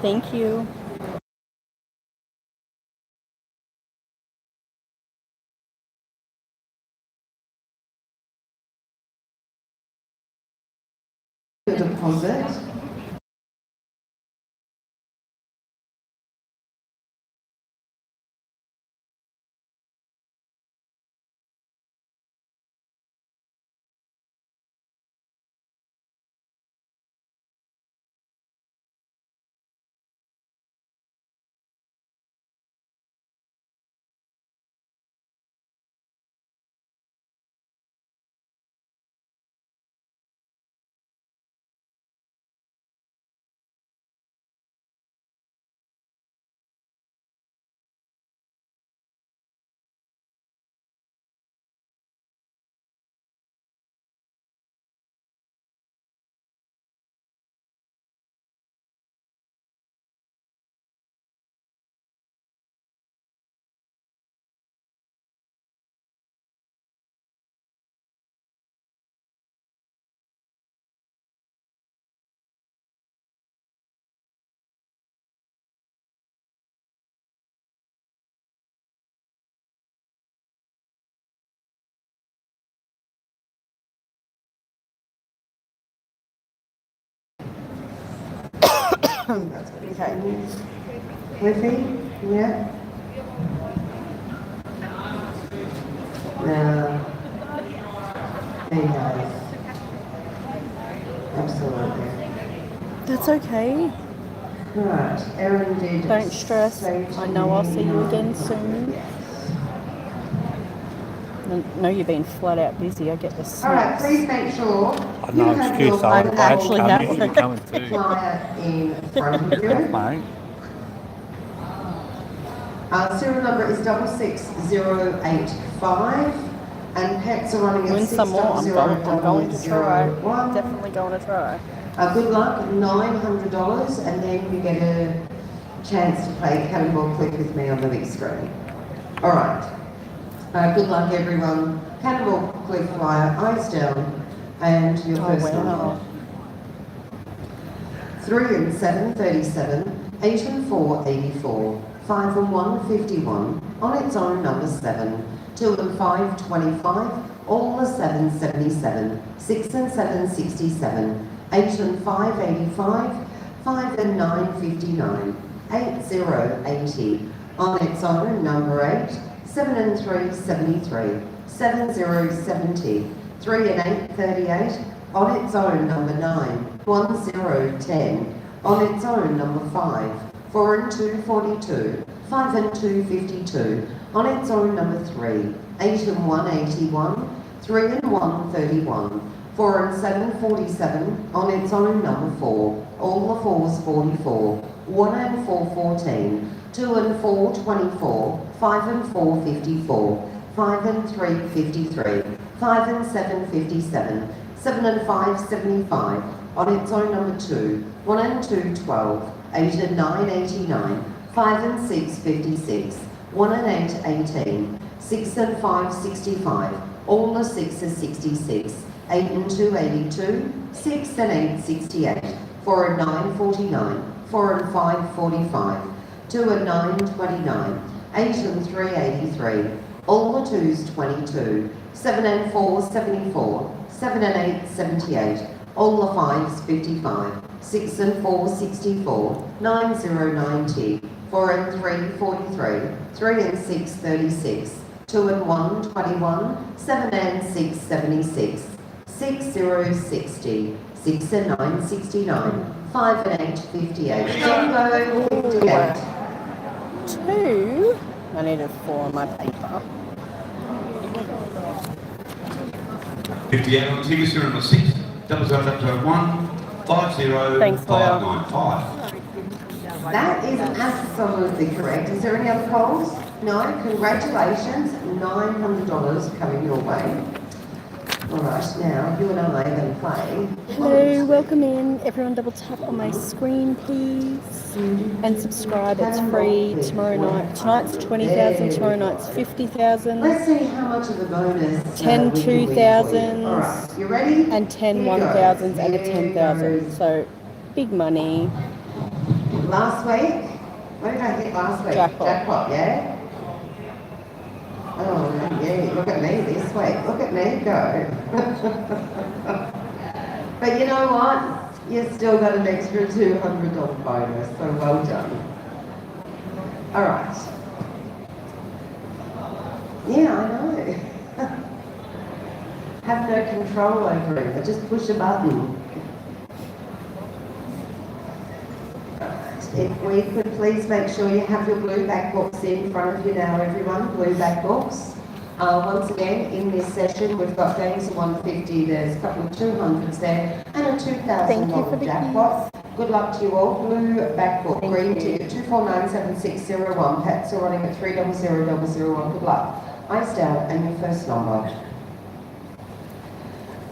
Thank you. The deposit. Okay. Cliffy, yeah. Now, he knows. Absolutely. That's okay. Right, Erin did. Don't stress. I know I'll see you again soon. Yes. I know you've been flat out busy. I get the All right, snaps. please make sure I know, you have excuse, your I actually have you one. coming too. flyer in front of you. Mate. Serial number is 66085 and pets are running at Win some more. I'm going to try. 60001. Definitely going to try. Good luck, $900, and then you get a chance to play Cannonball Click with me on the big screen. All right. Good luck, everyone. Cannonball Click flyer, eyes down, and your first number. 3 and 7, 37, 8 and 4, 84, 5 and 1, 51, on its own number 7, 2 and 5, 25, all the 7, 77, 6 and 7, 67, 8 and 5, 85, 5 and 9, 59, 8, 0, 80, on its own number 8, 7 and 3, 73, 7, 0, 70, 3 and 8, 38, on its own number 9, 1, 0, 10, on its own number 5, 4 and 2, 42, 5 and 2, 52, on its own number 3, 8 and 1, 81, 3 and 1, 31, 4 and 7, 47, on its own number 4, all the 4s 44, 1 and 4, 14, 2 and 4, 24, 5 and 4, 54, 5 and 3, 53, 5 and 7, 57, 7 and 5, 75, on its own number 2, 1 and 2, 12, 8 and 9, 89, 5 and 6, 56, 1 and 8, 18, 6 and 5, 65, all the 6 are 66, 8 and 2, 82, 6 and 8, 68, 4 and 9, 49, 4 and 5, 45, 2 and 9, 29, 8 and 3, 83, all the 2s 22, 7 and 4, 74, 7 and 8, 78, all the 5s 55, 6 and 4, 64, 9, 0, 90, 4 and 3, 43, 3 and 6, 36, 2 and 1, 21, 7 and 6, 76, 6, 0, 60, 6 and 9, 69, 5 and 8, 58, Bingo, 58. 2. I needed 4 on my paper. 58 on ticket, serial number 6, 00001, 50 Thanks, Hoyle. 595. That is absolutely correct. Is there any other polls? No? Congratulations, $900 coming your way. All right, now you and I are going to play. Hello, welcome in. Everyone double tap on my screen, please. And subscribe, it's free. Tomorrow night, tonight's 20,000, tomorrow night's 50,000. Let's see how much of a bonus. 10 we can win for you. 2,000s. All right, you ready? And 10 Here 1,000s and a goes. 10,000. So, big money. Last week, what did I hit last week? Jackpot. Yeah? Oh, yeah, look at me this week. Look at me go. But you know what? You still got an extra $200 bonus, so well done. All right. Yeah, I know. Have no control over it, but just push a button. If we could please make sure you have your blue back books in front of you now, everyone, blue back books. Once again, in this session, we've got games of 150, there's a couple of 200s there, and a $2,000 jackpot. Good luck to you all. Blue back book, green ticket, 2497601. Pat's still running at 300001. Good luck. Iced out, and your first number.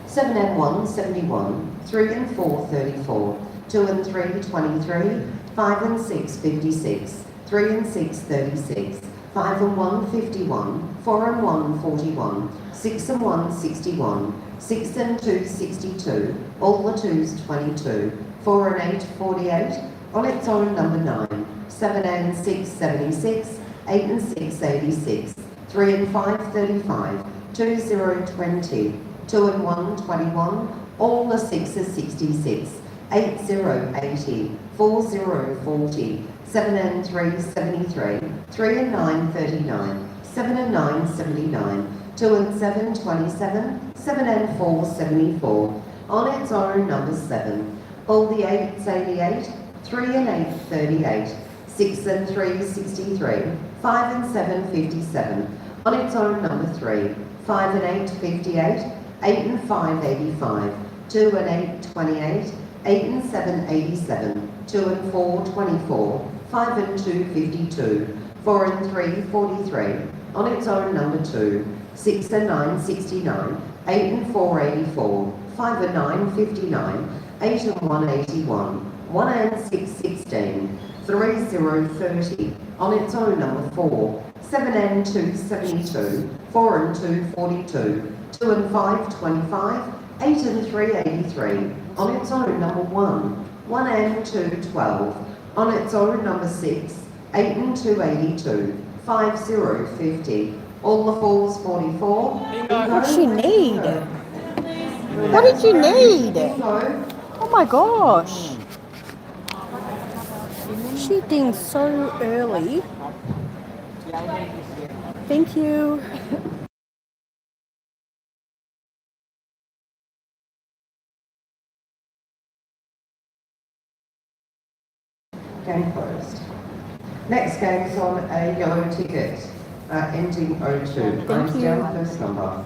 7 and 1, 71. 3 and 4, 34. 2 and 3, 23. 5 and 6, 56. 3 and 6, 36. 5 and 1, 51. 4 and 1, 41. 6 and 1, 61. 6 and 2, 62. All the 2s, 22. 4 and 8, 48. On its own, number 9. 7 and 6, 76. 8 and 6, 86. 3 and 5, 35. 2, 0, 20. 2 and 1, 21. All the 6s, 66. 8, 0, 80. 4, 0, 40. 7 and 3, 73. 3 and 9, 39. 7 and 9, 79. 2 and 7, 27. 7 and 4, 74. On its own, number 7. All the 8s, 88. 3 and 8, 38. 6 and 3, 63. 5 and 7, 57. On its own, number 3. 5 and 8, 58. 8 and 5, 85. 2 and 8, 28. 8 and 7, 87. 2 and 4, 24. 5 and 2, 52. 4 and 3, 43. On its own, number 2. 6 and 9, 69. 8 and 4, 84. 5 and 9, 59. 8 and 1, 81. 1 and 6, 16. 3, 0, 30. On its own, number 4. 7 and 2, 72. 4 and 2, 42. 2 and 5, 25. 8 and 3, 83. On its own, number 1. 1 and 2, 12. On its own, number 6. 8 and 2, 82. 5, 0, 50. All the 4s, 44. What did she need? What did you need? Oh my gosh. She dinged so early. Thank you. Game closed. Next game is on a yellow ticket, ending 02. Times down, first number.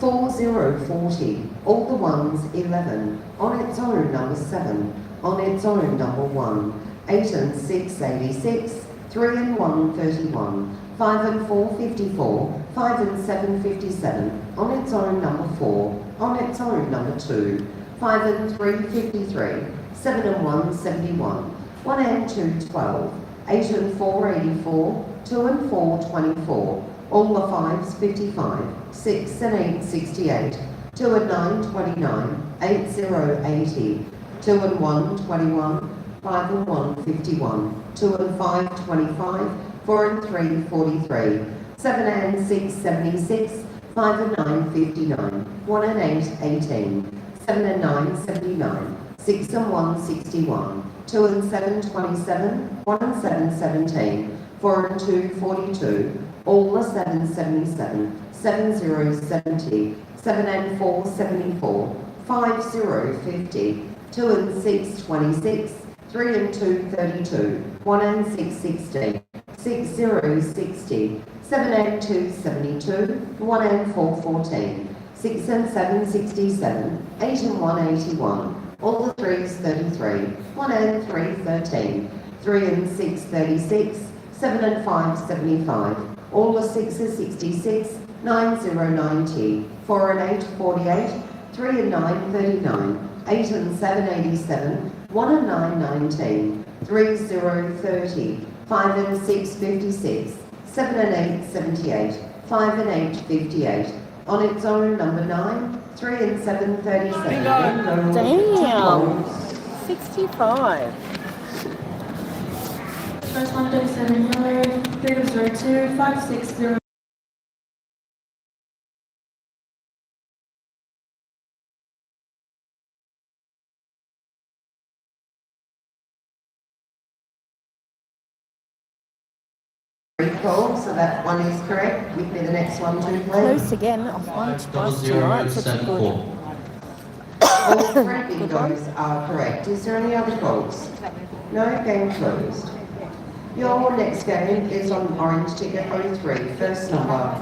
4040. All the 1s, 11. On its own, number 7. On its own, number 1. 8 and 6, 86. 3 and 1, 31. 5 and 4, 54. 5 and 7, 57. On its own, number 4. On its own, number 2. 5 and 3, 53. 7 and 1, 71. 1 and 2, 12. 8 and 4, 84. 2 and 4, 24. All the 5s, 55. 6 and 8, 68. 2 and 9, 29. 8, 0, 80. 2 and 1, 21. 5 and 1, 51. 2 and 5, 25. 4 and 3, 43. 7 and 6, 76. 5 and 9, 59. 1 and 8, 18. 7 and 9, 79. 6 and 1, 61. 2 and 7, 27. 1 and 7, 17. 4 and 2, 42. All the 7s, 77. 7, 0, 70. 7 and 4, 74. 5, 0, 50. 2 and 6, 26. 3 and 2, 32. 1 and 6, 16. 6, 0, 60. 7 and 2, 72, 1 and 4, 14, 6 and 7, 67, 8 and 1, 81, all the 3s, 33, 1 and 3, 13, 3 and 6, 36, 7 and 5, 75, all the 6s, 66, 9, 0, 90, 4 and 8, 48, 3 and 9, 39, 8 and 7, 87, 1 and 9, 19, 3, 0, 30, 5 and 6, 56, 7 and 8, 78, 5 and 8, 58. On its own, number 9, 3 and 7, 37. Damn. 65. First one, 37, yellow, 3002, 560. Recall, so that one is correct. Give me the next one too, please. Close again. I've won twice tonight, so it's good. 0074. All three bingos are correct. Is there any other calls? No, game closed. Your next game is on orange ticket 03, first number.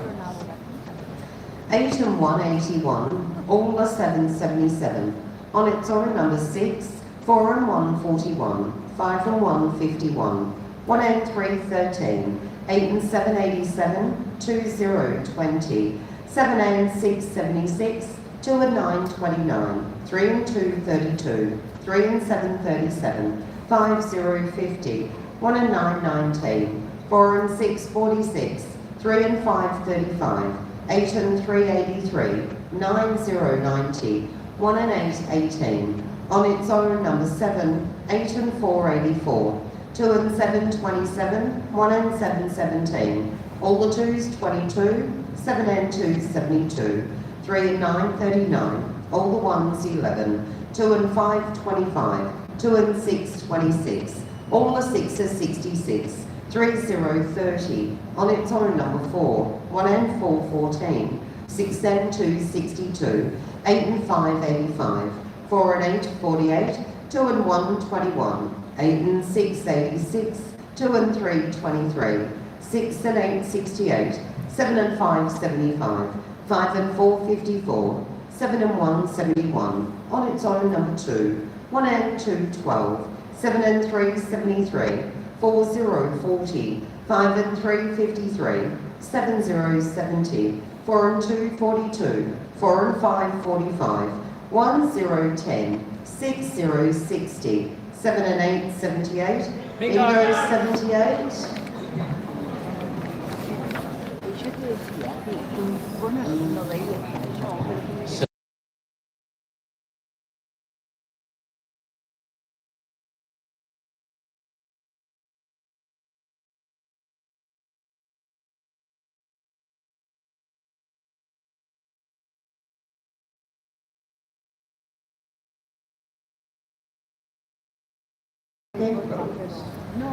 8 and 181, all the 777. On its own, number 6, 4 and 141, 5 and 151, 1 and 3, 13, 8 and 7, 87, 2, 0, 20, 7 and 6, 76, 2 and 9, 29, 3 and 2, 32, 3 and 7, 37, 5, 0, 50, 1 and 9, 19, 4 and 6, 46, 3 and 5, 35, 8 and 3, 83, 9, 0, 90, 1 and 8, 18. On its own, number 7, 8 and 4, 84, 2 and 7, 27, 1 and 7, 17. All the 2s, 22, 7 and 2, 72, 3 and 9, 39. All the 1s, 11, 2 and 5, 25, 2 and 6, 26. All the 6s, 66, 3, 0, 30. On its own, number 4, 1 and 4, 14, 6 and 2, 62, 8 and 5, 85, 4 and 8, 48, 2 and 1, 21, 8 and 6, 86, 2 and 3, 23, 6 and 8, 68, 7 and 5, 75, 5 and 4, 54, 7 and 1, 71. On its own, number 2, 1 and 2, 12, 7 and 3, 73, 4, 0, 40, 5 and 3, 53, 7, 0, 70, 4 and 2, 42, 4 and 5, 45, 1, 0, 10, 6, 0, 60, 7 and 8, 78, bingo 78.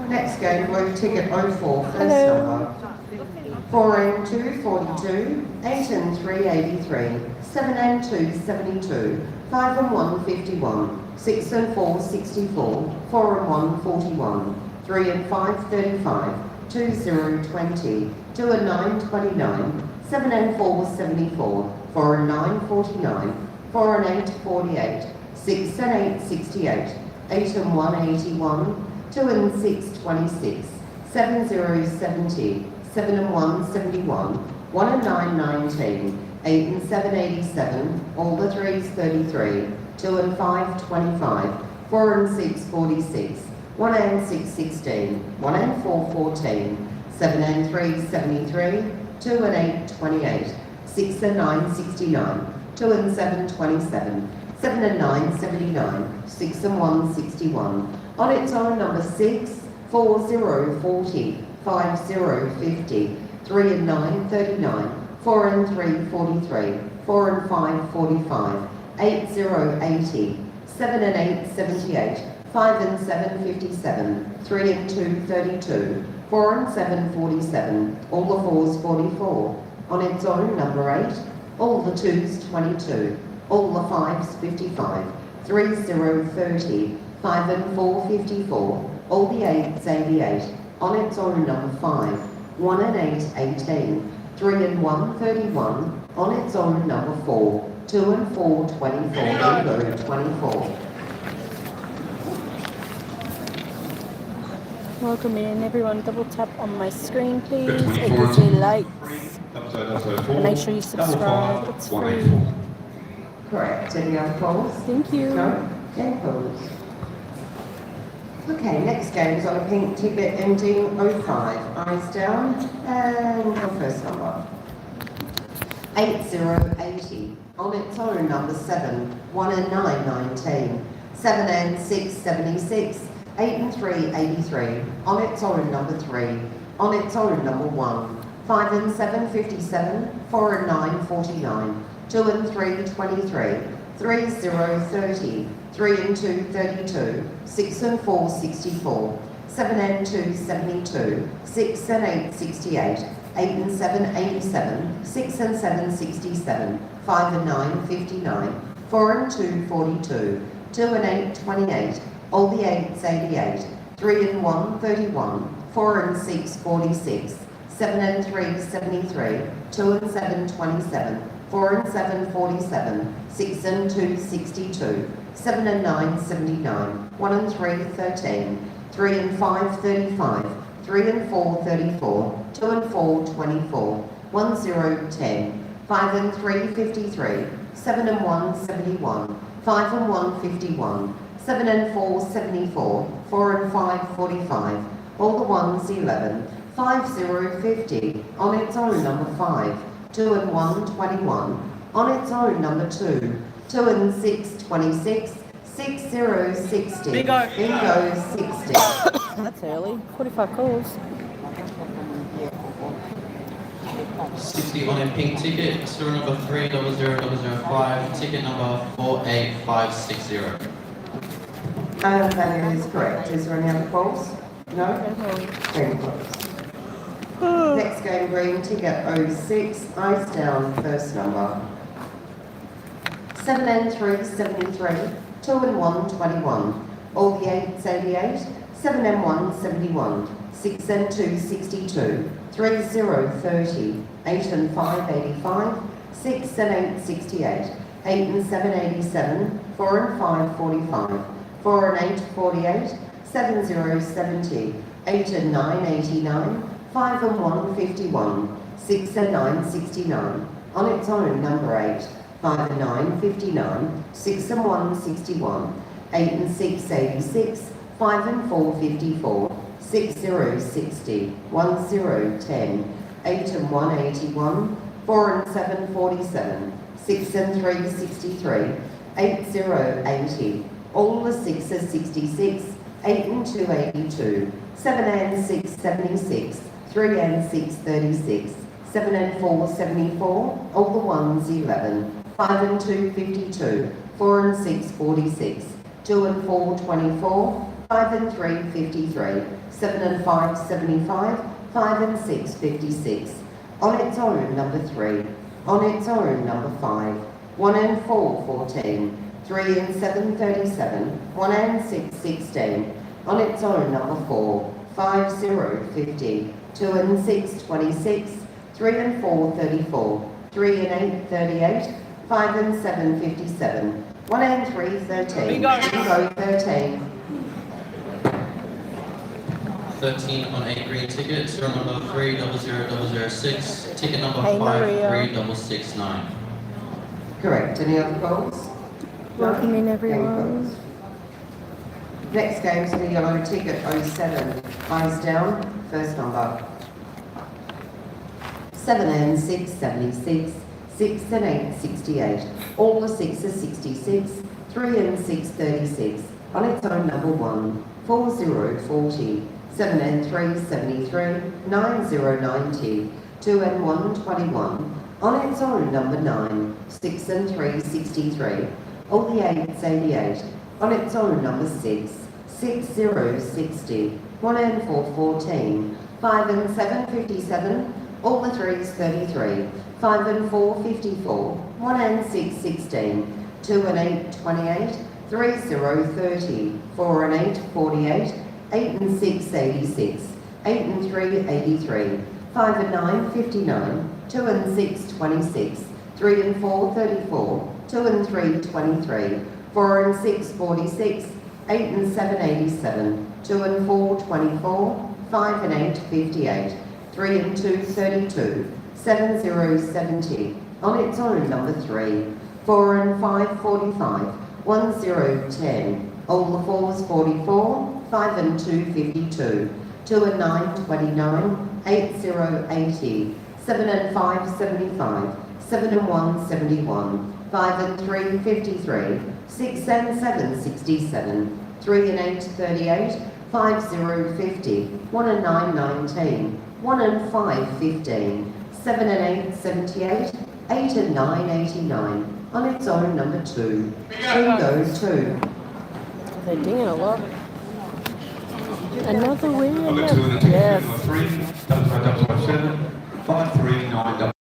Next game, blue ticket 04, first number. 4 and 2, 42, 8 and 3, 83, 7 and 2, 72, 5 and 1, 51, 6 and 4, 64, 4 and 1, 41, 3 and 5, 35, 2, 0, 20, 2 and 9, 29, 7 and 4, 74, 4 and 9, 49, 4 and 8, 48, 6 and 8, 68, 8 and 1, 81, 2 and 6, 26, 7, 0, 70, 7 and 1, 71, 1 and 9, 19, 8 and 7, 87, all the 3s, 33, 2 and 5, 25, 4 and 6, 46, 1 and 6, 16, 1 and 4, 14, 7 and 3, 73, 2 and 8, 28, 6 and 9, 69, 2 and 7, 27, 7 and 9, 79, 6 and 1, 61. On its own, number 6, 4, 0, 40, 5, 0, 50, 3 and 9, 39, 4 and 3, 43, 4 and 5, 45, 8, 0, 80, 7 and 8, 78, 5 and 7, 57, 3 and 2, 32, 4 and 7, 47, all the 4s, 44. On its own, number 8, all the 2s, 22, all the 5s, 55, 3, 0, 30, 5 and 4, 54, all the 8s, 88. On its own, number 5, 1 and 8, 18. 3 and 1, 31. On its own, number 4. 2 and 4, 24. Bingo, 24. Welcome in, everyone. Double tap on my screen, please. It 24 gives me likes. 0004. And make sure you subscribe. 55 It's free. 184. Correct. Any other calls? Thank you. No? Game calls. Okay, next game is on a pink ticket ending 05. Eyes down. And your first number. 8080. On its own, number 7. 1 and 9, 19. 7 and 6, 76. 8 and 3, 83. On its own, number 3. On its own, number 1. 5 and 7, 57. 4 and 9, 49. 2 and 3, 23. 3, 0, 30. 3 and 2, 32. 6 and 4, 64. 7 and 2, 72. 6 and 8, 68. 8 and 7, 87. 6 and 7, 67. 5 and 9, 59. 4 and 2, 42. 2 and 8, 28. All the 8s, 88. 3 and 1, 31. 4 and 6, 46. 7 and 3, 73. 2 and 7, 27. 4 and 7, 47. 6 and 2, 62. 7 and 9, 79. 1 and 3, 13. 3 and 5, 35. 3 and 4, 34. 2 and 4, 24. 1, 0, 10. 5 and 3, 53. 7 and 1, 71. 5 and 1, 51. 7 and 4, 74. 4 and 5, 45. All the 1s, 11. 5, 0, 50. On its own, number 5. 2 and 1, 21. On its own, number 2. 2 and 6, 26. 6, 0, 60. Bingo. Bingo, 60. That's early. 45 calls. 60 on a pink ticket, serial number 300005, ticket number 48560. That is correct. Is there any other calls? No? Green calls. Next game, green ticket 06. Eyes down, first number. 7 and 3, 73. 2 and 1, 21. All the 8s, 88. 7 and 1, 71. 6 and 2, 62. 3, 0, 30. 8 and 5, 85. 6 and 8, 68. 8 and 7, 87. 4 and 5, 45. 4 and 8, 48. 7, 0, 70. 8 and 9, 89. 5 and 1, 51. 6 and 9, 69. On its own, number 8. 5 and 9, 59. 6 and 1, 61. 8 and 6, 86. 5 and 4, 54. 6, 0, 60. 1, 0, 10. 8 and 1, 81. 4 and 7, 47. 6 and 3, 63. 8, 0, 80. All the 6s, 66. 8 and 2, 82. 7 and 6, 76. 3 and 6, 36. 7 and 4, 74. All the 1s, 11. 5 and 2, 52. 4 and 6, 46. 2 and 4, 24. 5 and 3, 53. 7 and 5, 75. 5 and 6, 56. On its own, number 3. On its own, number 5. 1 and 4, 14. 3 and 7, 37. 1 and 6, 16. On its own, number 4. 5, 0, 50. 2 and 6, 26. 3 and 4, 34. 3 and 8, 38. 5 and 7, 57. 1 and 3, 13. Bingo. Bingo, 13. 13 on a green ticket, serial number 300006, ticket number Hey, Maria. 53669. Correct. Any other calls? Welcome in, No? everyone. Game calls. Next game's the yellow ticket 07. Eyes down, first number. 7 and 6, 76. 6 and 8, 68. All the 6s, 66. 3 and 6, 36. On its own, number 1. 4, 0, 40. 7 and 3, 73. 9, 0, 90. 2 and 1, 21. On its own, number 9. 6 and 3, 63. All the 8s, 88. On its own, number 6. 6, 0, 60. 1 and 4, 14. 5 and 7, 57. All the 3s, 33. 5 and 4, 54. 1 and 6, 16. 2 and 8, 28. 3, 0, 30. 4 and 8, 48. 8 and 6, 86. 8 and 3, 83. 5 and 9, 59. 2 and 6, 26. 3 and 4, 34. 2 and 3, 23. 4 and 6, 46. 8 and 7, 87. 2 and 4, 24. 5 and 8, 58. 3 and 2, 32. 7, 0, 70. On its own, number 3. 4 and 5, 45. 1, 0, 10. All the 4s, 44. 5 and 2, 52. 2 and 9, 29. 8, 0, 80. 7 and 5, 75. 7 and 1, 71. 5 and 3, 53. 6 and 7, 67. 3 and 8, 38. 5, 0, 50. 1 and 9, 19. 1 and 5, 15. 7 and 8, 78. 8 and 9, 89. On its own, number 2. Bingo 2. They're dinging a lot. Another win. I've got 2 and a ticket Yes. number 3, 007, 539.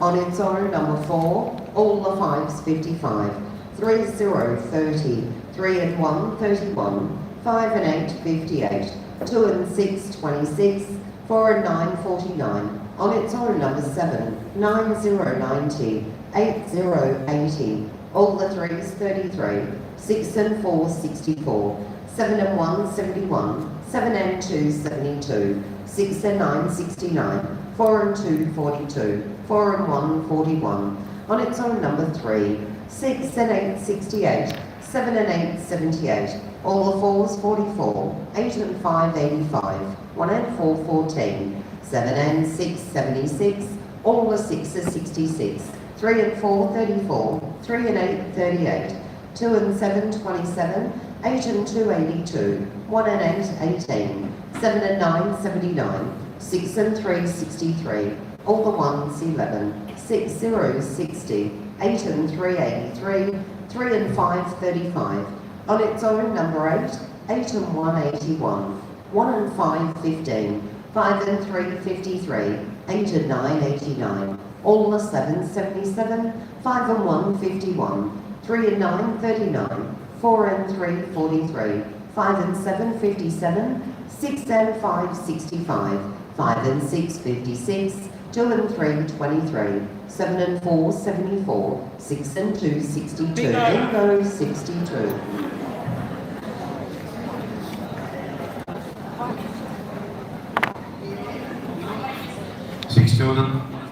On its own, number 4, all the 5s, 55. 3, 0, 30. 3 and 1, 31. 5 and 8, 58. 2 and 6, 26. 4 and 9, 49. On its own, number 7, 9, 0, 90. 8, 0, 80. All the 3s, 33. 6 and 4, 64. 7 and 1, 71. 7 and 2, 72. 6 and 9, 69. 4 and 2, 42. 4 and 1, 41. On its own, number 3. 6 and 8, 68. 7 and 8, 78. All the 4s, 44. 8 and 5, 85. 1 and 4, 14. 7 and 6, 76. All the 6s, 66. 3 and 4, 34. 3 and 8, 38. 2 and 7, 27. 8 and 2, 82. 1 and 8, 18. 7 and 9, 79. 6 and 3, 63. All the 1s, 11. 6, 0, 60. 8 and 3, 83. 3 and 5, 35. On its own, number 8. 8 and 1, 81. 1 and 5, 15. 5 and 3, 53. 8 and 9, 89. All the 7s, 77. 5 and 1, 51. 3 and 9, 39. 4 and 3, 43. 5 and 7, 57. 6 and 5, 65. 5 and 6, 56. 2 and 3, 23. 7 and 4, 74. 6 and 2, 62. Bingo 62.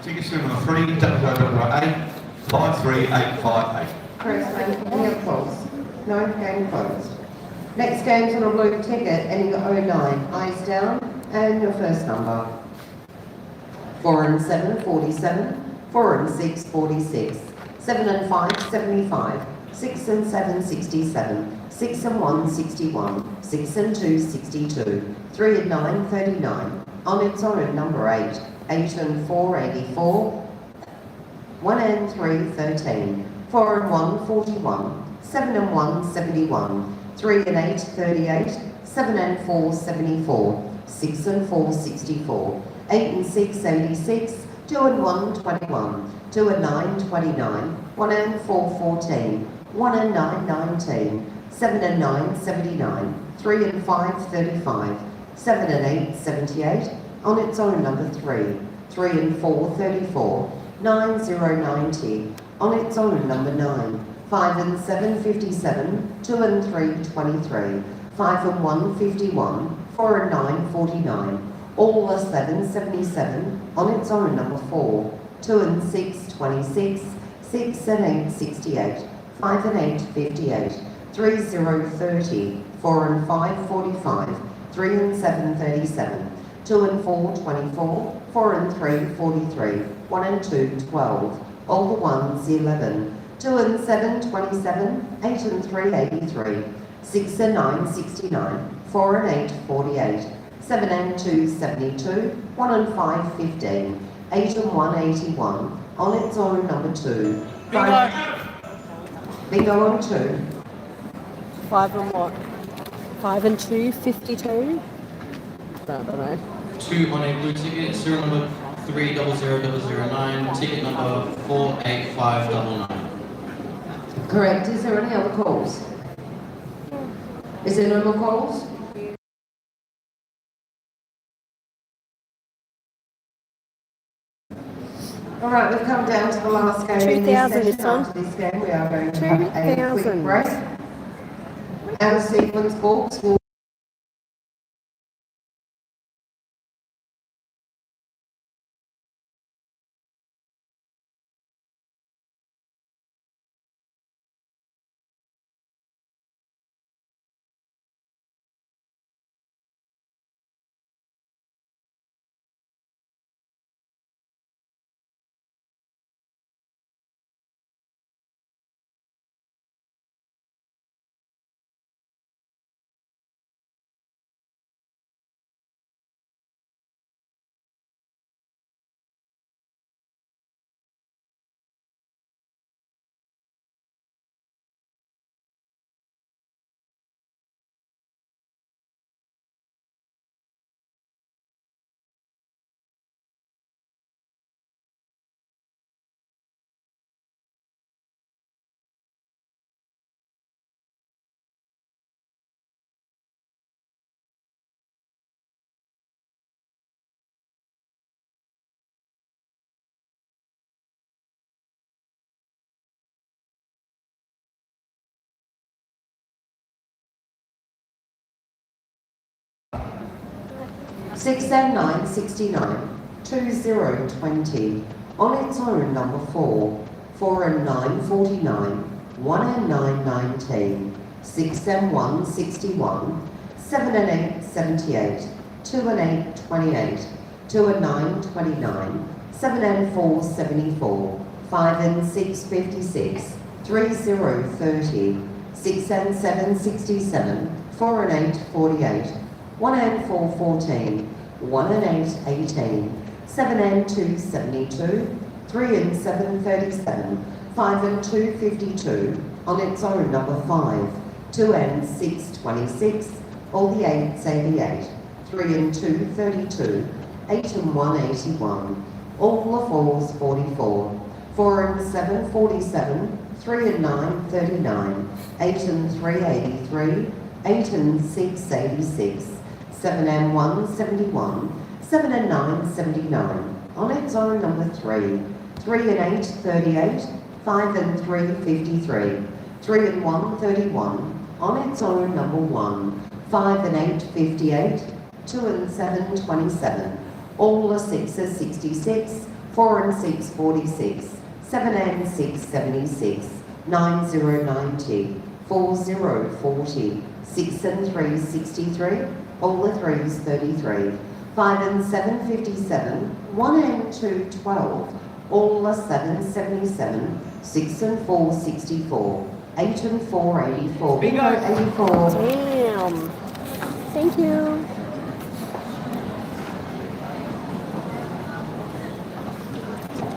Tickets number 3, 008, 53858. First game, game closed. No, game closed. Next game's on a blue ticket, ending at 09. Eyes down, and your first number. 4 and 7, 47. 4 and 6, 46. 7 and 5, 75. 6 and 7, 67. 6 and 1, 61. 6 and 2, 62. 3 and 9, 39. On its own, number 8. 8 and 4, 84. 1 and 3, 13. 4 and 1, 41. 7 and 1, 71. 3 and 8, 38. 7 and 4, 74. 6 and 4, 64. 8 and 6, 86. 2 and 1, 21. 2 and 9, 29. 1 and 4, 14. 1 and 9, 19. 7 and 9, 79. 3 and 5, 35. 7 and 8, 78. On its own, number 3. 3 and 4, 34. 9, 0, 90. On its own, number 9. 5 and 7, 57. 2 and 3, 23. 5 and 1, 51. 4 and 9, 49. All the 7, 77. On its own, number 4. 2 and 6, 26. 6 and 8, 68. 5 and 8, 58. 3, 0, 30. 4 and 5, 45. 3 and 7, 37. 2 and 4, 24. 4 and 3, 43. 1 and 2, 12. All the 1s, 11. 2 and 7, 27. 8 and 3, 83. 6 and 9, 69. 4 and 8, 48. 7 and 2, 72. 1 and 5, 15. 8 and 1, 81. On its own, number 2. Bingo on 2. 5 and what? 5 and 2, 52? I don't know. 2 on a blue ticket, serial number 300009, ticket number 48599. Correct. Is there any other calls? Is there no more calls? All right, we've come down to the last game in this 2,000 session. it's on. After this game, we are going to have a quick 2,000. break. Out of sequence books will Six and 9, 69, 2020. On its own, number 4. 4 and 9, 49. 1 and 9, 19. 6 and 1, 61. 7 and 8, 78. 2 and 8, 28. 2 and 9, 29. 7 and 4, 74. 5 and 6, 56. 3, 0, 30. 6 and 7, 67. 4 and 8, 48. 1 and 4, 14. 1 and 8, 18. 7 and 2, 72. 3 and 7, 37. 5 and 2, 52. On its own, number 5. 2 and 6, 26. All the 8s, 88. 3 and 2, 32. 8 and 1, 81. All the 4s, 44. 4 and 7, 47. 3 and 9, 39. 8 and 3, 83. 8 and 6, 86. 7 and 1, 71. 7 and 9, 79. On its own, number 3. 3 and 8, 38. 5 and 3, 53. 3 and 1, 31. On its own, number 1. 5 and 8, 58. 2 and 7, 27. All the 6s, 66. 4 and 6, 46. 7 and 6, 76. 9, 0, 90. 4, 0, 40. 6 and 3, 63. All the 3s, 33. 5 and 7, 57. 1 and 2, 12. All the 7s, 77. 6 and 4, 64. 8 and 4, 84. Bingo, 84. Damn. Thank you.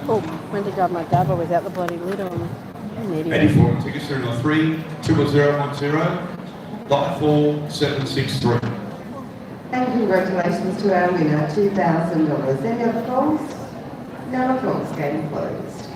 Oh, went to grab my dabber without the bloody lid on. I'm an idiot. 84, ticket serial number 3, 21010, lot 4763. And congratulations to our winner, $2,000. Any other calls? No calls, game closed.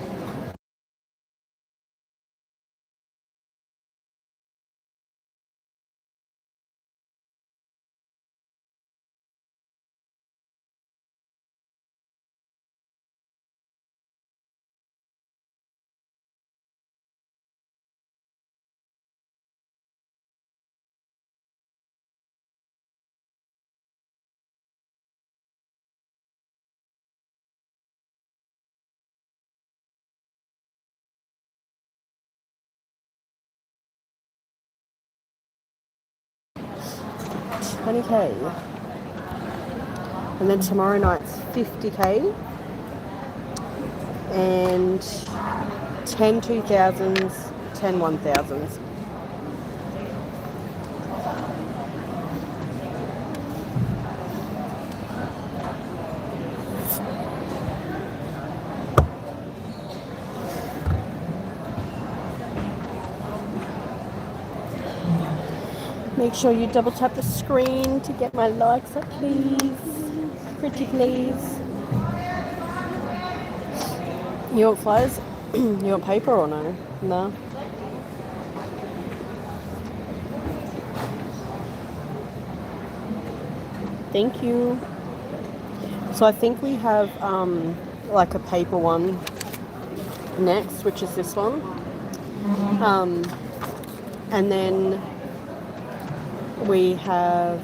$20K. And then tomorrow night's $50K. And 10 2000s, 10 1000s. Make sure you double tap the screen to get my likes up, please. Pretty please. You want flyers? You want paper or no? No. Thank you. So I think we have like a paper one next, which is this one. And then we have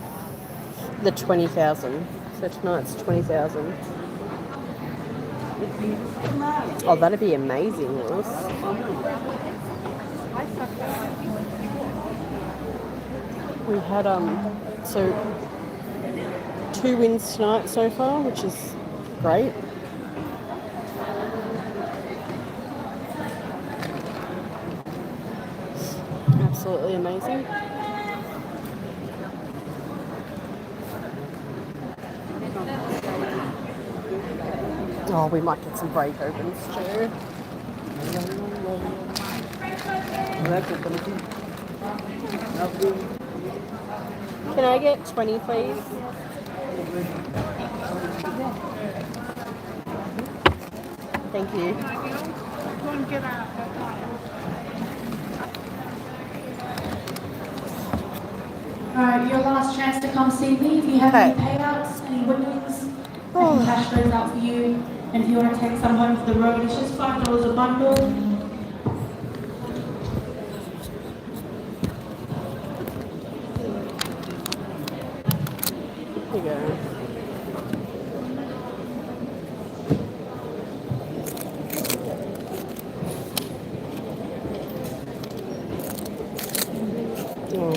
the 20,000. So tonight's 20,000. Oh, that'd be amazing, Lewis. We had so 2 wins tonight so far, which is great. Absolutely amazing. Oh, we might get some break opens too. Can I get 20, please? Thank you. Alright, your last chance to come see me. If you have any payouts, any winnings, I can cash those out for you. And if you want to take some home for the road, it's just $5 a bundle. Here you go. Oh.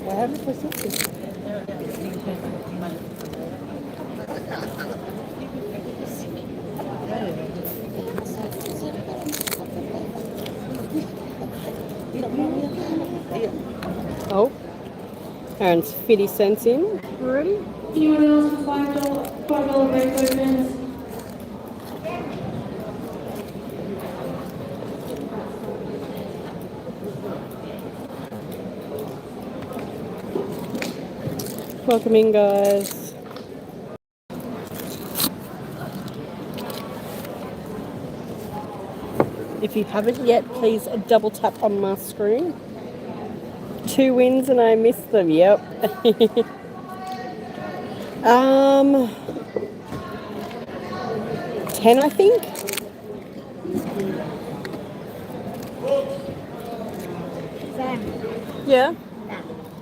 What happened to Susie? Oh, and 50 cents in already. Anyone else with $5 break opens? Welcome in, guys. If you haven't yet, please double tap on my screen. 2 wins and I missed them. Yep. 10, I think. Sam, Yeah.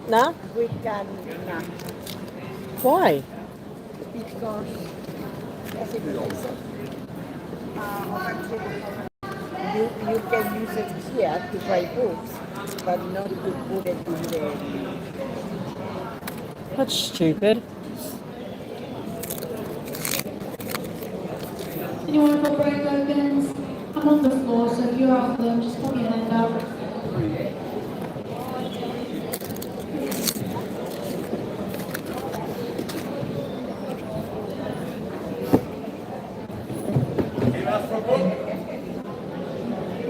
Nah. we can now Why? because as it is, you can use it here to buy books, but not to put it in the. That's stupid. Anyone for break opens? I'm on the floor, so if you're off them, just put your hand up.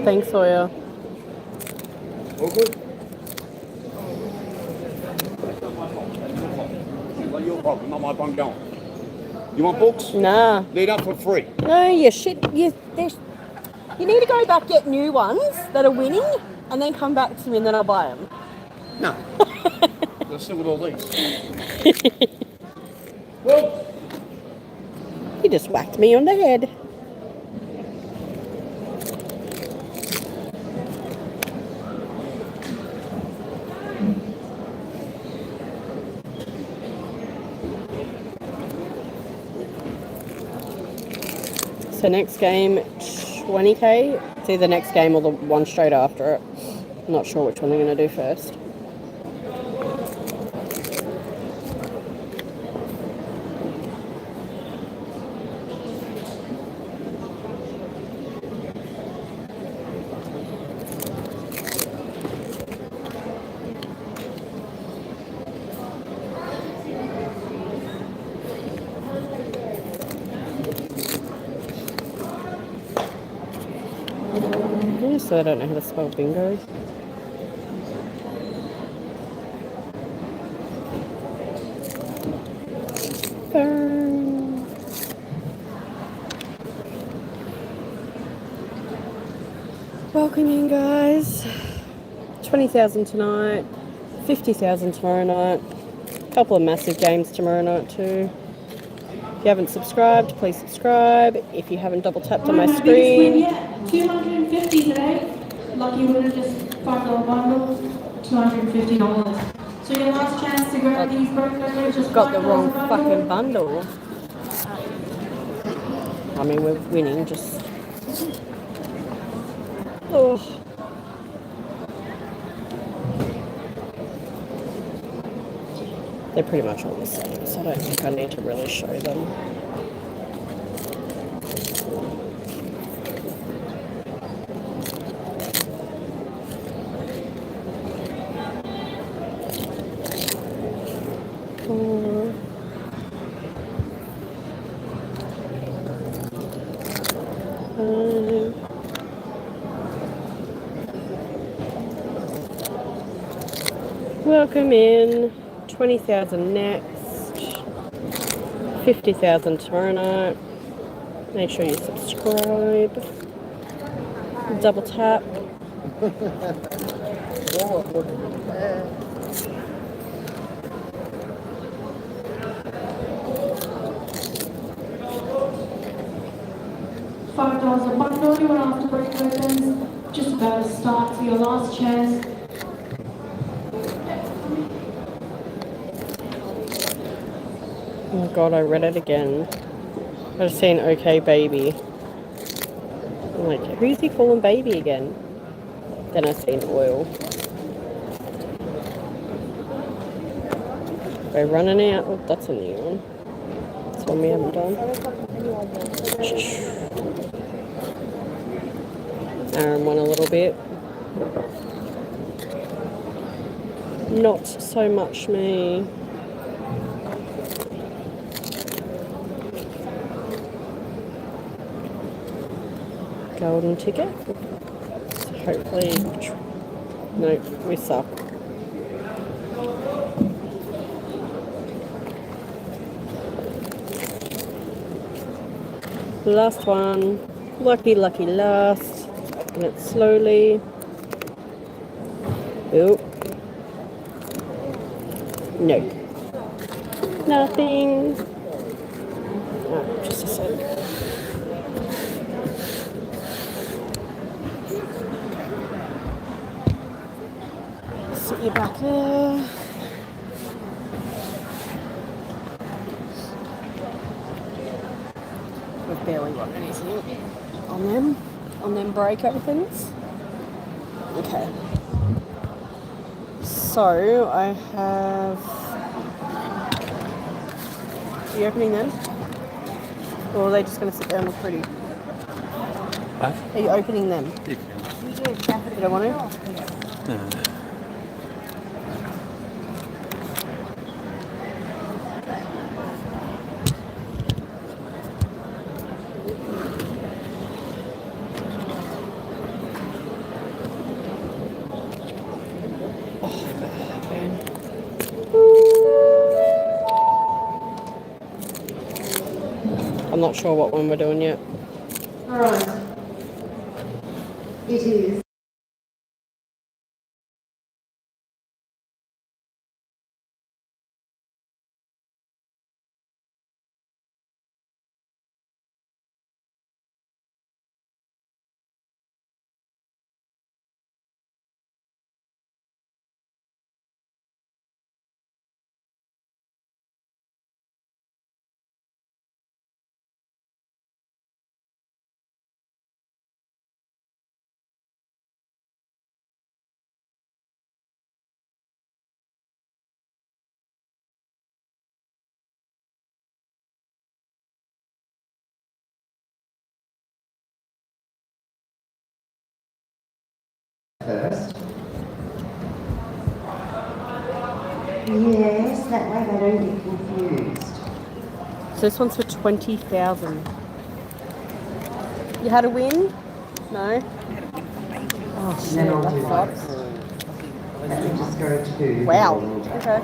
Thanks, Sawyer. All good? Well, your problem, not my bum going. You want books? Nah. Lead up for free. No, you shit. You need to go back, get new ones that are winning, and then come back to me, and then I'll buy them. No. Let's see with all these. Well, You just whacked me on the head. So next game, 20k. It's either next game or the one straight after it. I'm not sure which one they're going to do first. So I don't know how to spell bingo. Welcome in, guys. 20,000 tonight, 50,000 tomorrow night. A couple of massive games tomorrow night too. If you haven't subscribed, please subscribe. If you haven't double tapped on my Biggest win screen, yet. 250 today. Lucky winner, just $5 bundle, $250. So your last chance to grab these burgers, just got the $5 wrong bundle. fucking bundle. I mean, we're winning, just... Oh. They're pretty much all the same, so I don't think I need to really show them. Welcome in. 20,000 next. 50,000 tomorrow night. Make sure you subscribe. Double tap. $5 a bundle. You want after break opens. Just about to start for your last chance. Oh god, I read it again. I just seen OK Baby. I'm like, who's he calling baby again? Then I seen oil. We're running out. Oh, that's a new one. That's one we haven't done. Aaron won a little bit. Not so much me. Golden ticket. So hopefully, no, we suck. Last one, lucky last, and it's slowly. Oh, no, nothing. Oh, just a sec. Sit you back there. We've barely got anything on them break opens. Okay. So I have. Are you opening them? Or are they just going to sit there and look pretty? Huh? Are you opening them? You can. You don't want to? No. I'm not sure what one we're doing yet. All right. It is. First. Yes, that way they don't get confused. So this one's for 20,000. You had a win? No? Oh shit, Then I'll that do sucks. That will just go to. Wow. Okay.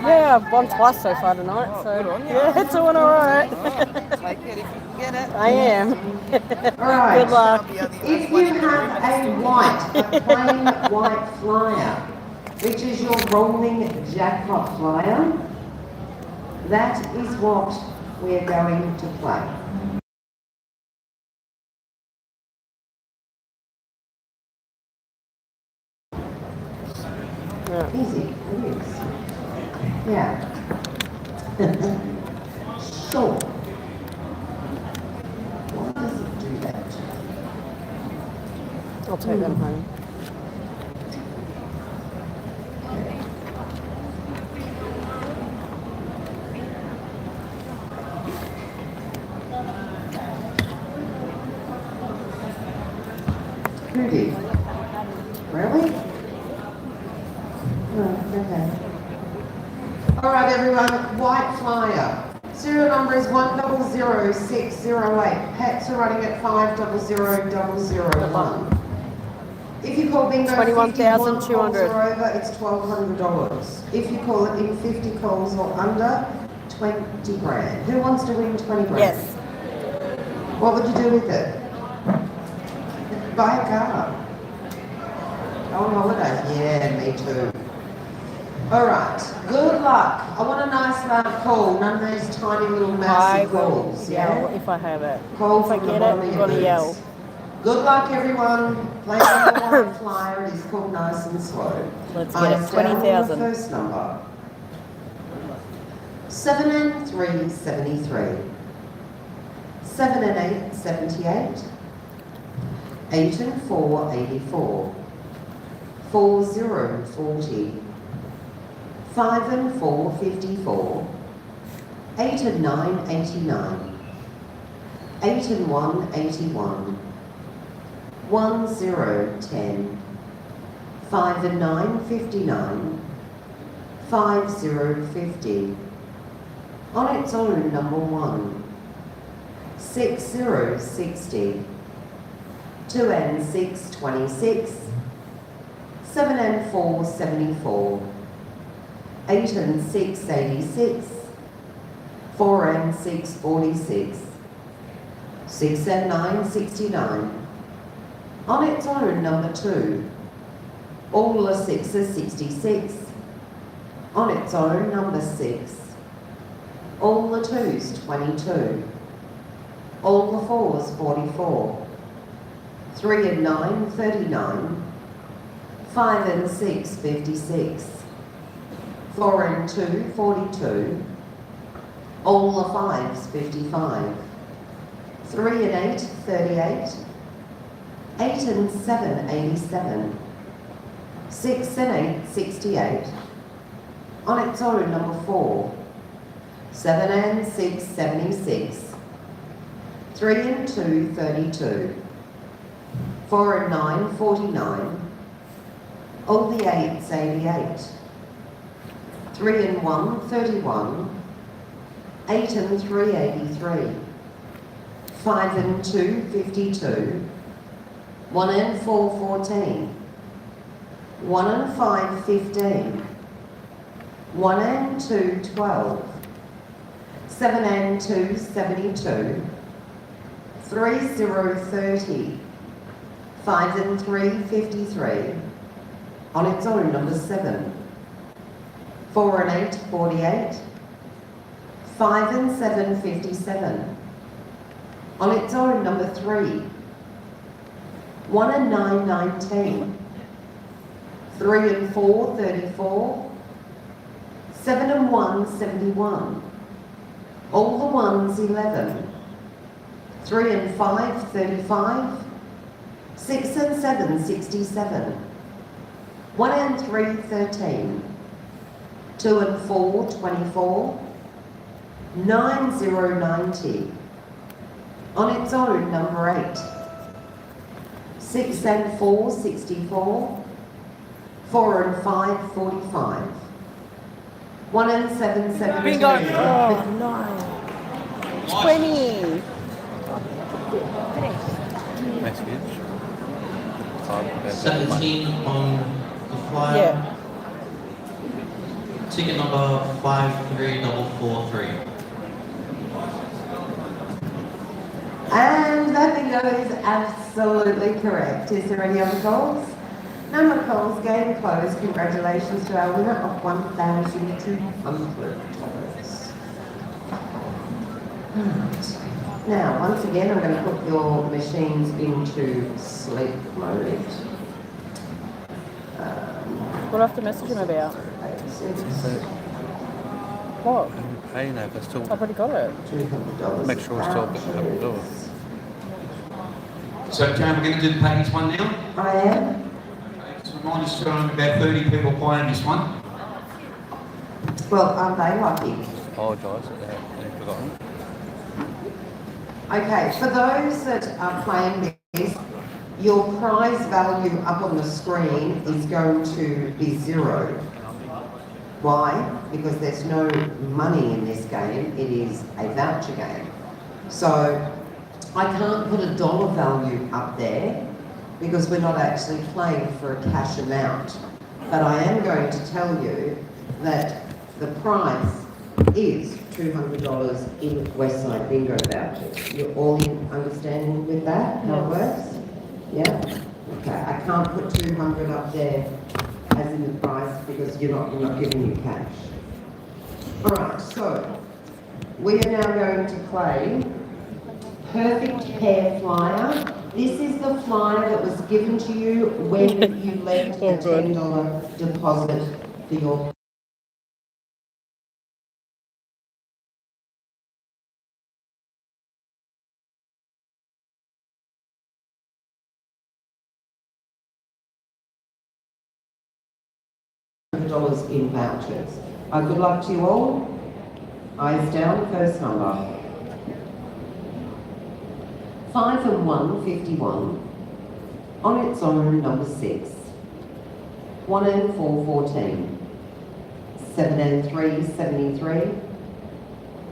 Yeah, I've won twice so far tonight, so yeah, it's doing all right. Take it if you can get it. I am. All right. Good luck. If you have a plain white flyer, which is your rolling jackpot flyer, that is what we're going to play. Easy, it is. Yeah. Sure. Why does it do that? I'll take them home. Who did? Really? Oh, okay. All right, everyone, white flyer. Serial number is 100608. Pets are running at 500001. If you call bingo 21,200. 51 calls or over, it's $1,200. If you call it in 50 calls or under, 20 grand. Who wants to win 20 grand? Yes. What would you do with it? Buy a car. Go on holiday. Yeah, me too. All right. Good luck. I want a nice loud call. None of these tiny little I massive will calls. yell Yeah. if I have it. Call If I from the get bottom it, of I'm your gonna yell. boots. Good luck, everyone. Play number one flyer. It is called Nice and Slow. Let's get it. I start on the 20,000. first number. 7 and 3, 73. 7 and 8, 78. 8 and 4, 84. 4, 0, 40. 5 and 4, 54. 8 and 9, 89. 8 and 1, 81. 1, 0, 10. 5 and 9, 59. 5, 0, 50. On its own, number 1. 6, 0, 60. 2 and 6, 26. 7 and 4, 74. 8 and 6, 86. 4 and 6, 46. 6 and 9, 69. On its own, number 2. All the 6s, 66. On its own, number 6. All the 2s, 22. All the 4s, 44. 3 and 9, 39. 5 and 6, 56. 4 and 2, 42. All the 5s, 55. 3 and 8, 38. 8 and 7, 87. 6 and 8, 68. On its own, number 4. 7 and 6, 76. 3 and 2, 32. 4 and 9, 49. All the 8s, 88. 3 and 1, 31. 8 and 3, 83. 5 and 2, 52. 1 and 4, 14. 1 and 5, 15. 1 and 2, 12. 7 and 2, 72. 3, 0, 30. 5 and 3, 53. On its own, number 7. 4 and 8, 48. 5 and 7, 57. On its own, number 3. 1 and 9, 19. 3 and 4, 34. 7 and 1, 71. All the 1s, 11. 3 and 5, 35. 6 and 7, 67. 1 and 3, 13. 2 and 4, 24. 9, 0, 90. On its own, number 8. 6 and 4, 64. 4 and 5, 45. 1 and 7, 72. Bingo! Oh, no. 20. Message. 17 on the flyer. Yeah. Ticket number 53443. And that bingo is absolutely correct. Is there any other calls? No more calls. Game closed. Congratulations to our winner of $1,200. Right. Now, once again, I'm going to put your machines into sleep mode. What do I have to message him about? What? Hey, no, but still I've already got it. $200. make sure it's still a bit of a door. So, Karen, we're going to do the package one now. I am. Okay, so remind us, about 30 people playing this one. Well, aren't they lucky? Apologise if they've forgotten. Okay, for those that are playing this, your prize value up on the screen is going to be 0. Why? Because there's no money in this game, it is a voucher game. So I can't put a dollar value up there because we're not actually playing for a cash amount. But I am going to tell you that the price is $200 in Westside Bingo vouchers. You're all in understanding with that, how it works? Yeah? Okay, I can't put 200 up there as in the price because you're not giving you cash. Alright, so we are now going to play Perfect Pair Flyer. This is the flyer that was given to you when you left a $10 deposit for your $100 in vouchers. Good luck to you all. Eyes down, first number. 5 and 1, 51. On its own, number 6. 1 and 4, 14. 7 and 3, 73.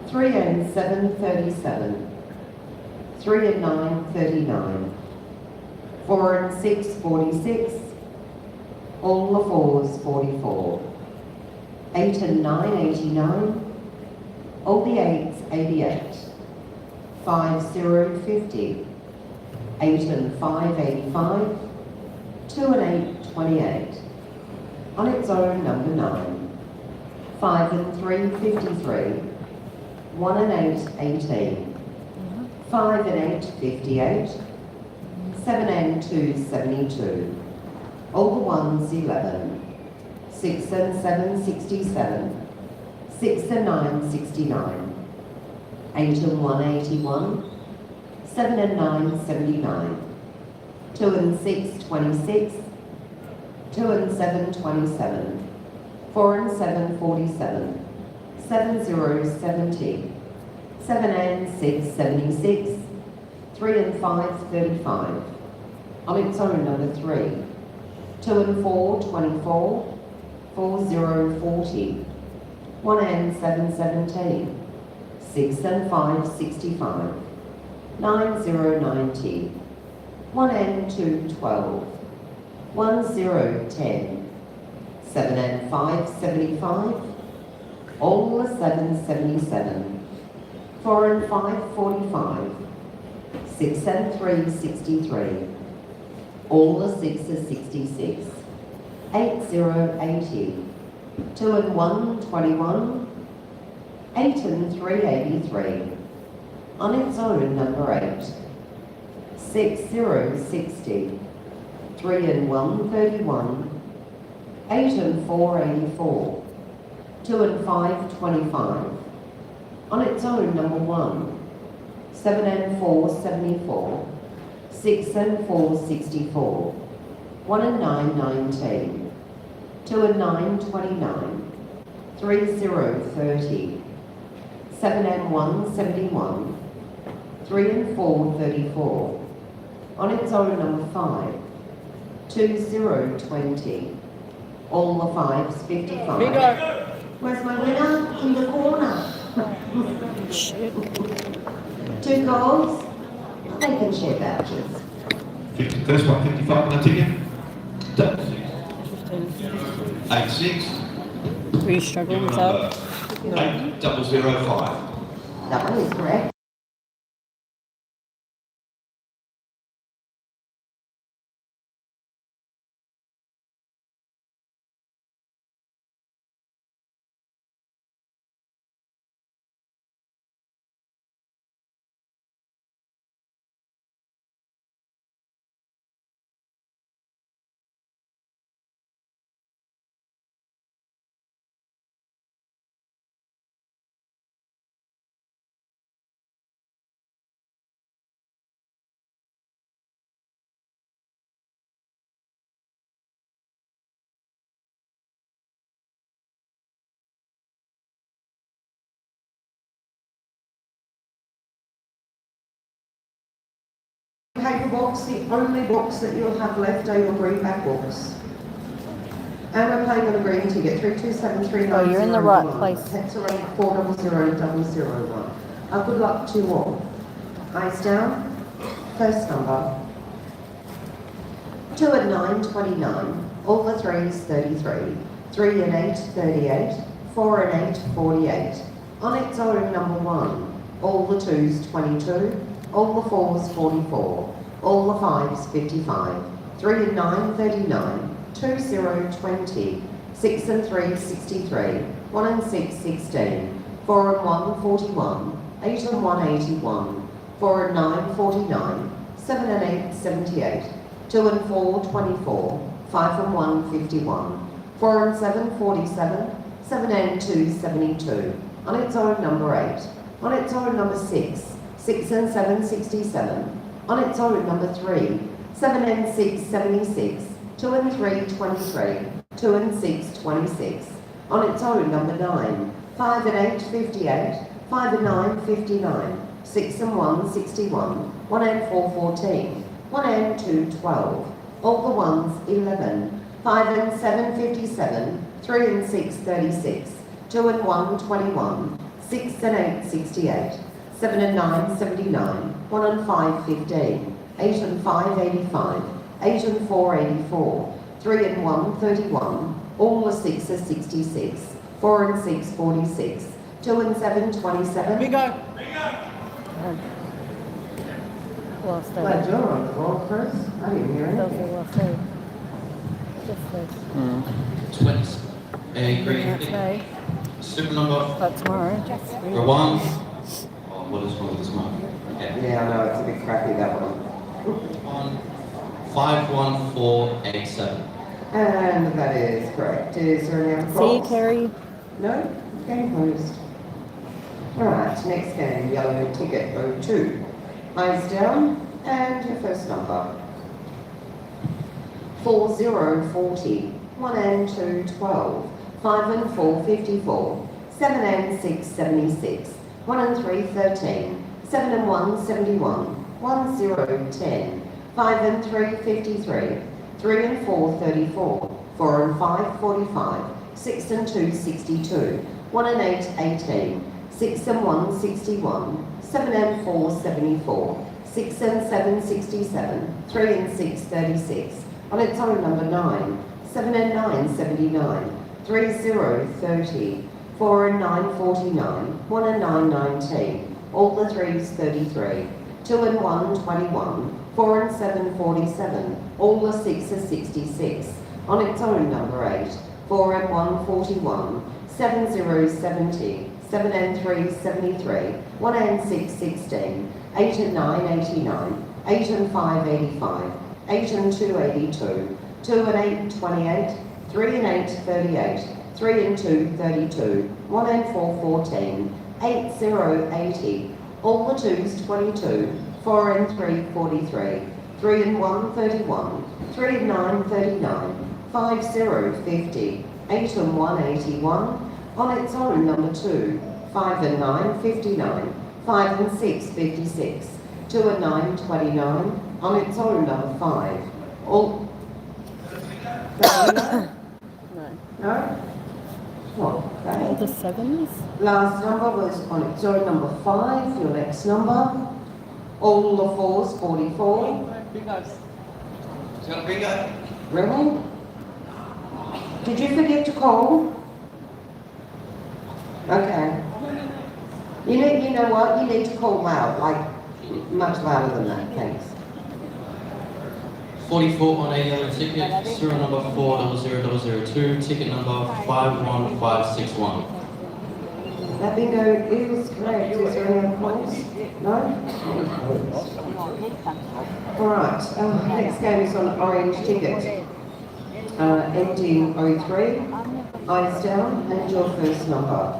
3 and 7, 37. 3 and 9, 39. 4 and 6, 46. All the 4s, 44. 8 and 9, 89. All the 8s, 88. 5, 0, 50. 8 and 5, 85. 2 and 8, 28. On its own, number 9. 5 and 3, 53. 1 and 8, 18. 5 and 8, 58. 7 and 2, 72. All the 1s, 11. 6 and 7, 67. 6 and 9, 69. 8 and 1, 81. 7 and 9, 79. 2 and 6, 26. 2 and 7, 27. 4 and 7, 47. 7, 0, 70. 7 and 6, 76. 3 and 5, 35. On its own, number 3. 2 and 4, 24. 4, 0, 40. 1 and 7, 17. 6 and 5, 65. 9, 0, 90. 1 and 2, 12. 1, 0, 10. 7 and 5, 75. All the 7, 77. 4 and 5, 45. 6 and 3, 63. All the 6 are 66. 8, 0, 80. 2 and 1, 21. 8 and 3, 83. On its own, number 8. 6, 0, 60. 3 and 1, 31. 8 and 4, 84. 2 and 5, 25. On its own, number 1. 7 and 4, 74. 6 and 4, 64. 1 and 9, 19. 2 and 9, 29. 3, 0, 30. 7 and 1, 71. 3 and 4, 34. On its own, number 5. 2, 0, 20. All the 5s, 55. Bingo. Where's my winner? In the corner. 2 goals. They can share vouchers. First one, 55 on the ticket. 86. Are you struggling with that? 8005. That one is correct. Paper box, the only box that you'll have left are your greenback books. And we're playing on a green ticket, 327390. Oh, you're in the right place. Pets are running 400001. Good luck to you all. Eyes down. First number. 2 at 9, 29. All the 3s, 33. 3 and 8, 38. 4 and 8, 48. On its own, number 1. All the 2s, 22. All the 4s, 44. All the 5s, 55. 3 and 9, 39. 2, 0, 20. 6 and 3, 63. 1 and 6, 16. 4 and 1, 41. 8 and 1, 81. 4 and 9, 49. 7 and 8, 78. 2 and 4, 24. 5 and 1, 51. 4 and 7, 47. 7 and 2, 72. On its own, number 8. On its own, number 6. 6 and 7, 67. On its own, number 3. 7 and 6, 76. 2 and 3, 23. 2 and 6, 26. On its own, number 9. 5 and 8, 58. 5 and 9, 59. 6 and 1, 61. 1 and 4, 14. 1 and 2, 12. All the 1s, 11. 5 and 7, 57. 3 and 6, 36. 2 and 1, 21. 6 and 8, 68. 7 and 9, 79. 1 and 5, 15. 8 and 5, 85. 8 and 4, 84. 3 and 1, 31. All the 6 are 66. 4 and 6, 46. 2 and 7, 27. Bingo! Well, Glad you're on the ball first. I didn't hear anything. Twins. A green. Okay. Super number. But tomorrow. Number 1. Oh, what is wrong with this one? Okay. Yeah, I know, it's a bit crappy, that one. 51487. And that is correct. Is there any other See you, calls? Kerry. No? Game closed. Alright, next game, yellow ticket 02. Eyes down, and your first number. 4040. 1 and 2, 12. 5 and 4, 54. 7 and 6, 76. 1 and 3, 13. 7 and 1, 71. 1, 0, 10. 5 and 3, 53. 3 and 4, 34. 4 and 5, 45. 6 and 2, 62. 1 and 8, 18. 6 and 1, 61. 7 and 4, 74. 6 and 7, 67. 3 and 6, 36. On its own, number 9. 7 and 9, 79. 3, 0, 30. 4 and 9, 49. 1 and 9, 19. All the 3s, 33. 2 and 1, 21. 4 and 7, 47. All the 6 are 66. On its own, number 8. 4 and 1, 41. 7, 0, 70. 7 and 3, 73. 1 and 6, 16. 8 and 9, 89. 8 and 5, 85. 8 and 2, 82. 2 and 8, 28. 3 and 8, 38. 3 and 2, 32. 1 and 4, 14. 8, 0, 80. All the 2s, 22. 4 and 3, 43. 3 and 1, 31. 3 and 9, 39. 5, 0, 50. 8 and 1, 81. On its own, number 2. 5 and 9, 59. 5 and 6, 56. 2 and 9, 29. On its own, number 5. All... No. No? What? All Okay. the 7s? Last number was on its own, number 5. Your next number. All the 4s, 44. Bingo. Really? Did you forget to call? Okay. You know what? You need to call loud, like much louder than that. Thanks. 44 on a yellow ticket, serial number 400002, ticket number 51561. That bingo is correct. Is there any other calls? No? All right. Next game is on orange ticket. Ending 03. Eyes down and your first number.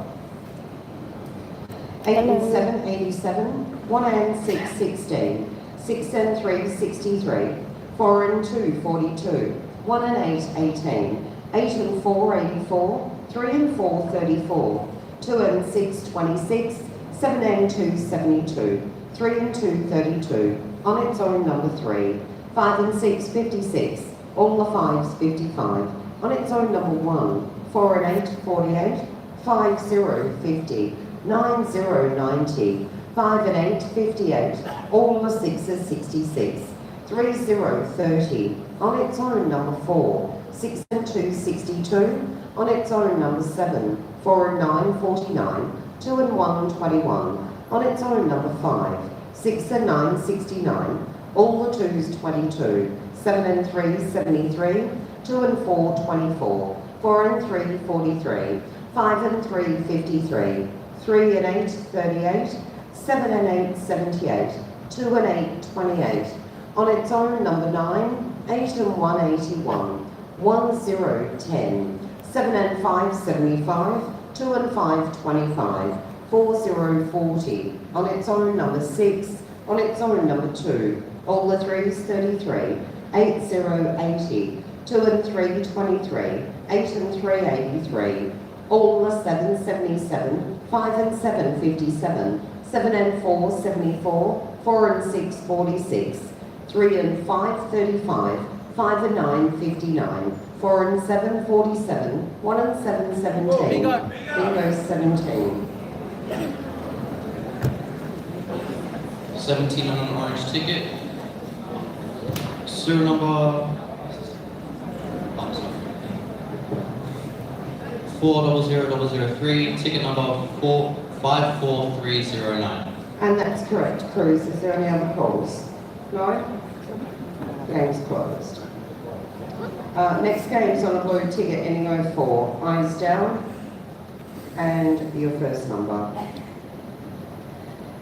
8 and 7, 87. 1 and 6, 16. 6 and 3, 63. 4 and 2, 42. 1 and 8, 18. 8 and 4, 84. 3 and 4, 34. 2 and 6, 26. 7 and 2, 72. 3 and 2, 32. On its own number 3. 5 and 6, 56. All the 5s, 55. On its own number 1. 4 and 8, 48. 5, 0, 50. 9, 0, 90. 5 and 8, 58. All the 6s, 66. 3, 0, 30. On its own number 4. 6 and 2, 62. On its own number 7. 4 and 9, 49. 2 and 1, 21. On its own number 5. 6 and 9, 69. All the 2s, 22. 7 and 3, 73. 2 and 4, 24. 4 and 3, 43. 5 and 3, 53. 3 and 8, 38. 7 and 8, 78. 2 and 8, 28. On its own number 9. 8 and 1, 81. 1, 0, 10. 7 and 5, 75. 2 and 5, 25. 4, 0, 40. On its own number 6. On its own number 2. All the 3s, 33. 8, 0, 80. 2 and 3, 23. 8 and 3, 83. All the 7s, 77. 5 and 7, 57. 7 and 4, 74. 4 and 6, 46. 3 and 5, 35. 5 and 9, 59. 4 and 7, 47. 1 and 7, 17. Bingo 17. 17 on an orange ticket. Serial number 400003, ticket number 54309. And that's correct. Cruz, is there any other calls? No? Game's closed. Next game's on a blue ticket ending 04. Eyes down. And your first number.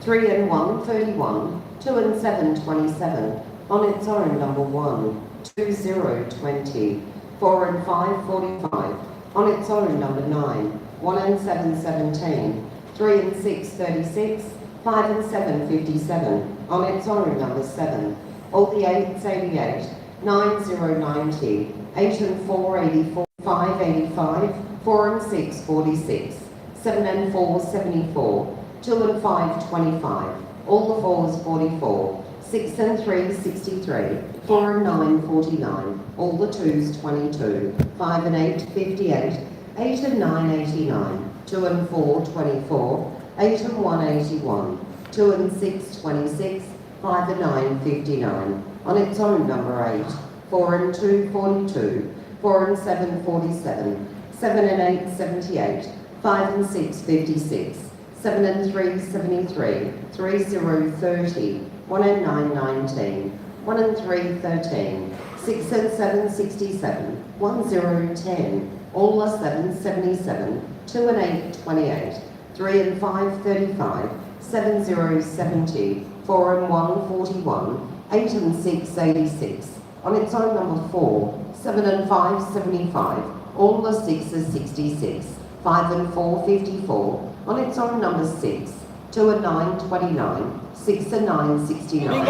3 and 1, 31. 2 and 7, 27. On its own number 1. 2, 0, 20. 4 and 5, 45. On its own number 9. 1 and 7, 17. 3 and 6, 36. 5 and 7, 57. On its own number 7. All the 8s, 88. 9, 0, 90. 8 and 4, 84. 5, 85. 4 and 6, 46. 7 and 4, 74. 2 and 5, 25. All the 4s, 44. 6 and 3, 63. 4 and 9, 49. All the 2s, 22. 5 and 8, 58. 8 and 9, 89. 2 and 4, 24. 8 and 1, 81. 2 and 6, 26. 5 and 9, 59. On its own number 8. 4 and 2, 42. 4 and 7, 47. 7 and 8, 78. 5 and 6, 56. 7 and 3, 73. 3, 0, 30. 1 and 9, 19. 1 and 3, 13. 6 and 7, 67. 1, 0, 10. All the 7, 77. 2 and 8, 28. 3 and 5, 35. 7, 0, 70. 4 and 1, 41. 8 and 6, 86. On its own number 4. 7 and 5, 75. All the 6s, 66. 5 and 4, 54. On its own number 6. 2 and 9, 29. 6 and 9, 69.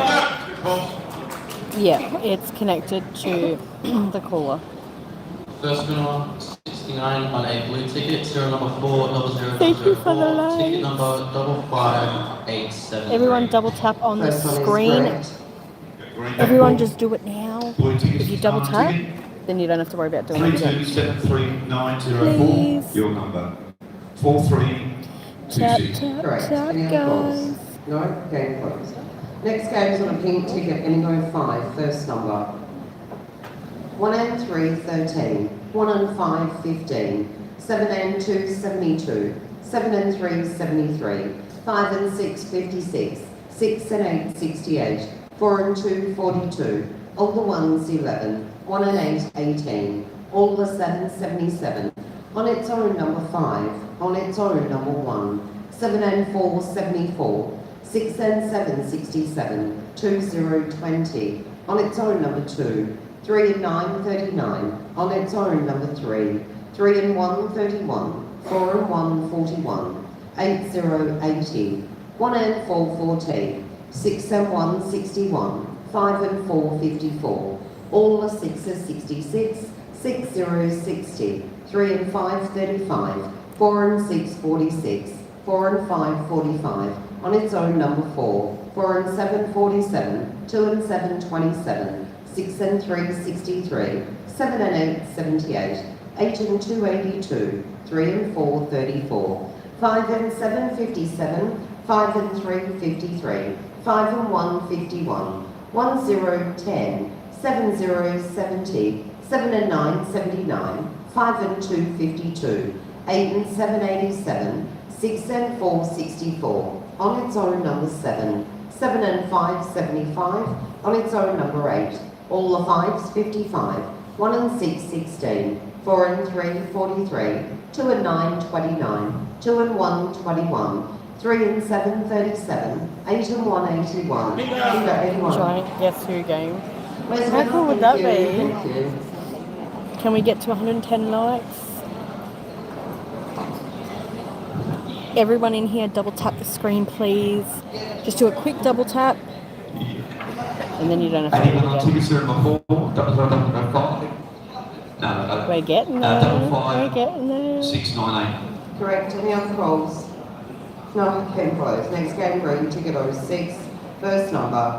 Yeah, it's connected to the caller. First winner, 69 on a blue ticket, serial number 400004. Thank you for the light. Ticket number 55873. Everyone double tap on the First one is screen. correct. Everyone just do it now. Blue ticket If you is double arm tap, ticket. then you don't have to worry about doing it again. 32733904. Please. Your number. Tap, 4326. tap, Correct. tap, Any other calls? guys. No? Game closed. Next game's on a pink ticket ending 05. First number. 1 and 3, 13. 1 and 5, 15. 7 and 2, 72. 7 and 3 73, 5 and 6 56, 6 and 8 68, 4 and 2 42, all the 1s 11, 1 and 8 18, all the 7s 77, on its own number 5, on its own number 1, 7 and 4 74, 6 and 7 67, 2 0 20, on its own number 2, 3 and 9 39, on its own number 3, 3 and 1 31, 4 and 1 41, 8 0 80, 1 and 4 14, 6 and 1 61, 5 and 4 54, all the 6s 66, 6 0 60, 3 and 5 35, 4 and 6 46, 4 and 5 45, on its own number 4, 4 and 7 47, 2 and 7 27, 6 and 3 63, 7 and 8 78, 8 and 2 82, 3 and 4 34, 5 and 7 57, 5 and 3 53, 5 and 1 51, 1 0 10, 7 0 70, 7 and 9 79, 5 and 2 52, 8 and 7 87, 6 and 4 64, on its own number 7, 7 and 5 75, on its own number 8, all the 5s 55, 1 and 6 16, 4 and 3 43, 2 and 9 29, 2 and 1 21, 3 and 7 37, 8 and 1 81, Bingo 81. Giant Guess Who game. Where's How cool would that be? Thank you. Can we get to 110 likes? Everyone in here, double tap the screen, please. Just do a quick double tap, and then you don't have to do Anyone on it again. ticket serial number 4, 005? No, We're getting there. We're getting there. 698. Correct, any other calls? No, game closed. Next game green, ticket 06, first number,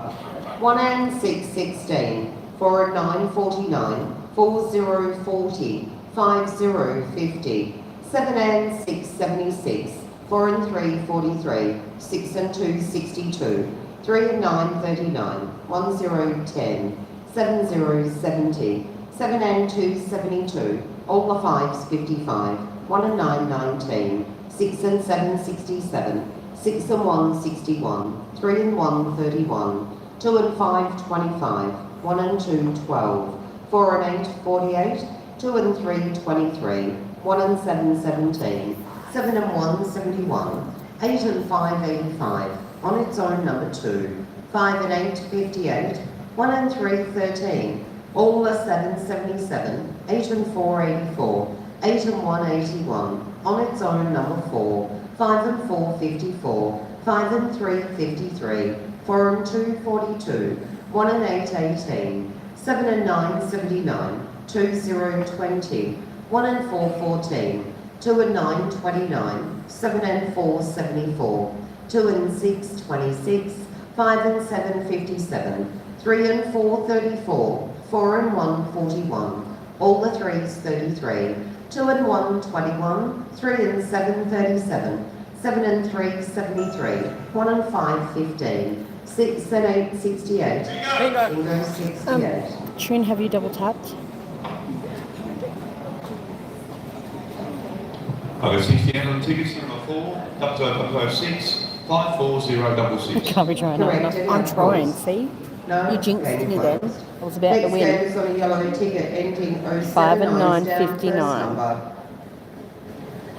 1 and 6 16, 4 and 9 49, 4 0 40, 5 0 50, 7 and 6 76, 4 and 3 43, 6 and 2 62, 3 and 9 39, 1 0 10, 7 0 70, 7 and 2 72, all the 5s 55, 1 and 9 19, 6 and 7 67, 6 and 1 61, 3 and 1 31, 2 and 5 25, 1 and 2 12, 4 and 8 48, 2 and 3 23, 1 and 7 17, 7 and 1 71, 8 and 5 85, on its own number 2, 5 and 8 58, 1 and 3 13, all the 7 77, 8 and 4 84, 8 and 1 81, on its own number 4, 5 and 4 54, 5 and 3 53, 4 and 2 42, 1 and 8 18, 7 and 9 79, 2 0 20, 1 and 4 14, 2 and 9 29, 7 and 4 74, 2 and 6 26, 5 and 7 57, 3 and 4 34, 4 and 1 41, all the 3s 33, 2 and 1 21, 3 and 7 37, 7 and 3 73, 1 and 5 15, 6 and 8 68, Bingo 68. Trin, have you double tapped? I go 68 on tickets, number 4, 006, 54066. Can't be trying hard enough. I'm trying, see? No, You jinxed game me then. closed. I was about to Next game win. is on a yellow ticket ending 07, 5 and 9 down, 59. first number.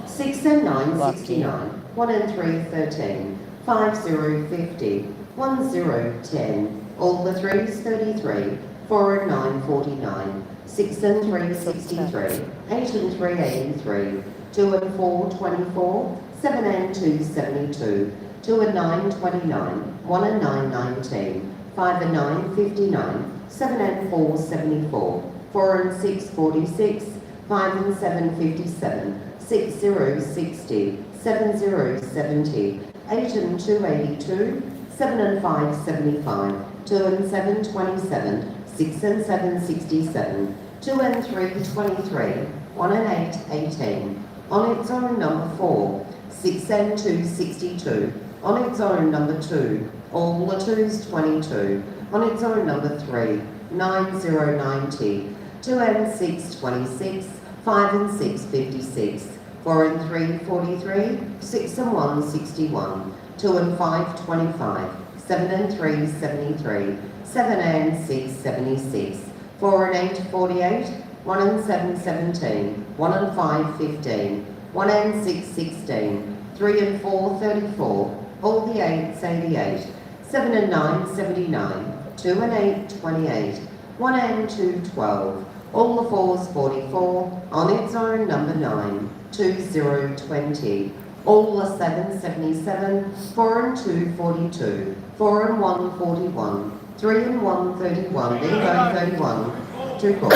6 and 9 Lucky. 69, 1 and 3 13, 5 0 50, 1 0 10, all the 3s 33, 4 and 9 49, 6 and 3 63, 8 and 3 83, 2 and 4 24, 7 and 2 72, 2 and 9 29, 1 and 9 19, 5 and 9 59, 7 and 4 74, 4 and 6 46, 5 and 7 57, 6 0 60, 7 0 70, 8 and 2 82, 7 and 5 75, 2 and 7 27, 6 and 7 67, 2 and 3 23, 1 and 8 18, on its own number 4, 6 and 2 62, on its own number 2, all the 2s 22, on its own number 3, 9 0 90, 2 and 6 26, 5 and 6 56, 4 and 3, 43, 6 and 1, 61, 2 and 5, 25, 7 and 3, 73, 7 and 6, 76, 4 and 8, 48, 1 and 7, 17, 1 and 5, 15, 1 and 6, 16, 3 and 4, 34, all the 8s, 88, 7 and 9, 79, 2 and 8, 28, 1 and 2, 12, all the 4s, 44, on its own, number 9, 2, 0, 20, all the 7s, 77, 4 and 2, 42, 4 and 1, 41, 3 and 1, 31, bingo, 31, 2 calls.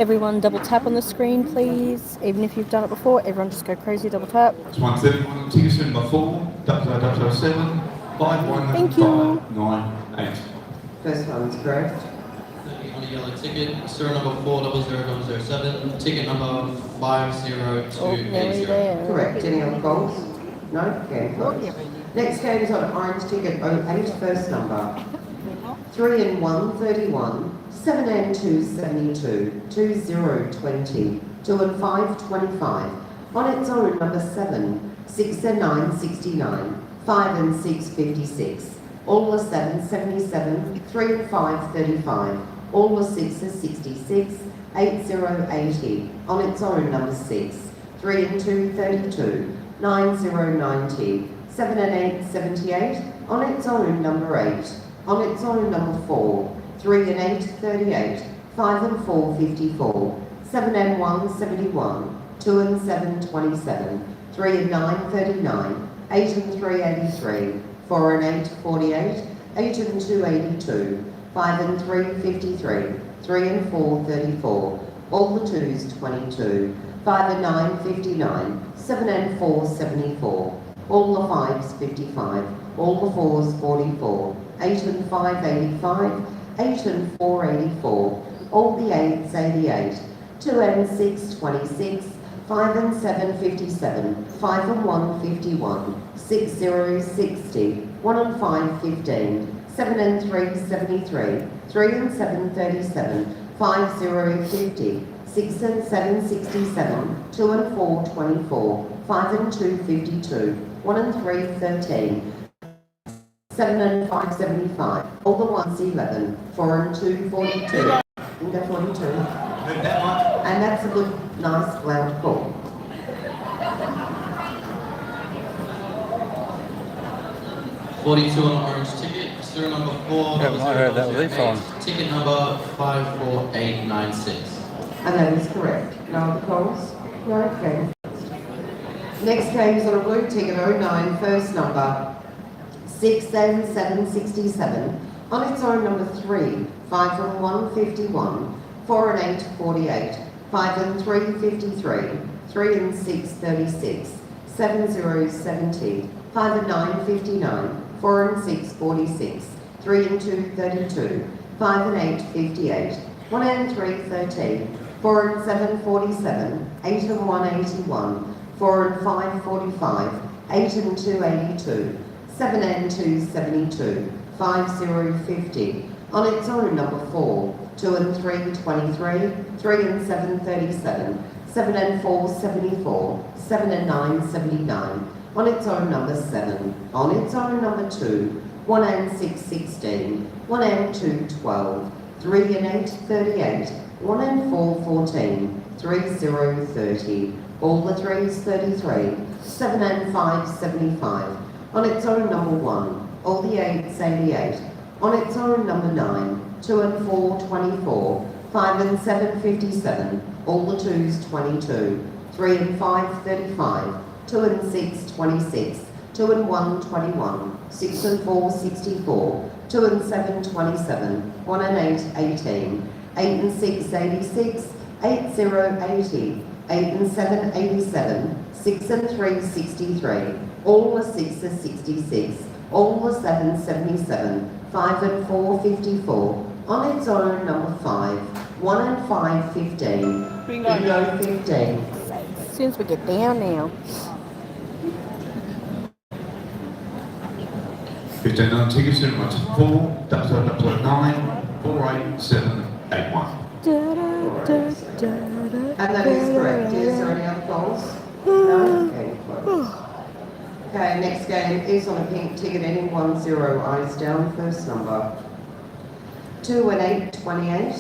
Everyone double tap on the screen, please. Even if you've done it before, everyone just go crazy, double tap. It's 131, tickets number 4, 007, 51598. First one's correct. On a yellow ticket, serial number 400007, ticket number 50280. Oh, nearly there. Correct. Any other calls? No? Okay, close. Next game is on orange ticket 08, first number. 3 and 1, 31, 7 and 2, 72, 2, 0, 20, 2 and 5, 25. On its own, number 7, 6 and 9, 69, 5 and 6, 56. All the 7, 77, 3 and 5, 35. All the 6 is 66, 8, 0, 80. On its own, number 6, 3 and 2, 32, 9, 0, 90. 7 and 8, 78. On its own, number 8. On its own, number 4, 3 and 8, 38, 5 and 4, 54, 7 and 1, 71, 2 and 7, 27, 3 and 9, 39, 8 and 3, 83, 4 and 8, 48, 8 and 2, 82, 5 and 3, 53, 3 and 4, 34, all the 2s, 22, 5 and 9, 59, 7 and 4, 74, all the 5s, 55, all the 4s, 44, 8 and 5, 85, 8 and 4, 84, all the 8s, 88, 2 and 6, 26, 5 and 7, 57, 5 and 1, 51, 6, 0, 60, 1 and 5, 15, 7 and 3, 73, 3 and 7, 37, 5, 0, 50, 6 and 7, 67, 2 and 4, 24, 5 and 2, 52, 1 and 3, 13, 7 and 5, 75, all the 1s, 11, 4 and 2, 42, bingo 42. And that's a good, nice, loud call. $42 on an orange ticket, serial number 4, Yeah, I heard that was this one. ticket number 54896. And that is correct. No other calls? No, okay. Next game is on a blue ticket 09, first number. 6 and 7, 67. On its own, number 3, 5 and 1, 51. 4 and 8, 48. 5 and 3, 53. 3 and 6, 36. 7, 0, 70. 5 and 9, 59. 4 and 6, 46. 3 and 2, 32. 5 and 8, 58. 1 and 3, 13. 4 and 7, 47. 8 and 1, 81. 4 and 5, 45. 8 and 2, 82. 7 and 2, 72, 5, 0, 50. On its own, number 4, 2 and 3, 23, 3 and 7, 37, 7 and 4, 74, 7 and 9, 79. On its own, number 7. On its own, number 2, 1 and 6, 16, 1 and 2, 12, 3 and 8, 38, 1 and 4, 14, 3, 0, 30. All the 3s, 33, 7 and 5, 75. On its own, number 1, all the 8s, 88. On its own, number 9, 2 and 4, 24. 5 and 7, 57. All the 2s, 22. 3 and 5, 35. 2 and 6, 26. 2 and 1, 21. 6 and 4, 64. 2 and 7, 27. 1 and 8, 18. 8 and 6, 86. 8, 0, 80. 8 and 7, 87. 6 and 3, 63. All the 6 are 66. All the 7, 77. 5 and 4, 54. On its own, number 5. 1 and 5, 15. Bingo 15. As soon as we get down now. 15 on tickets, number 4, 009, 48781. Da-da. And that is correct. Is there any other goals? No? Okay, close. Okay, next game is on a pink ticket ending 10, eyes down, first number. 2 and 8, 28,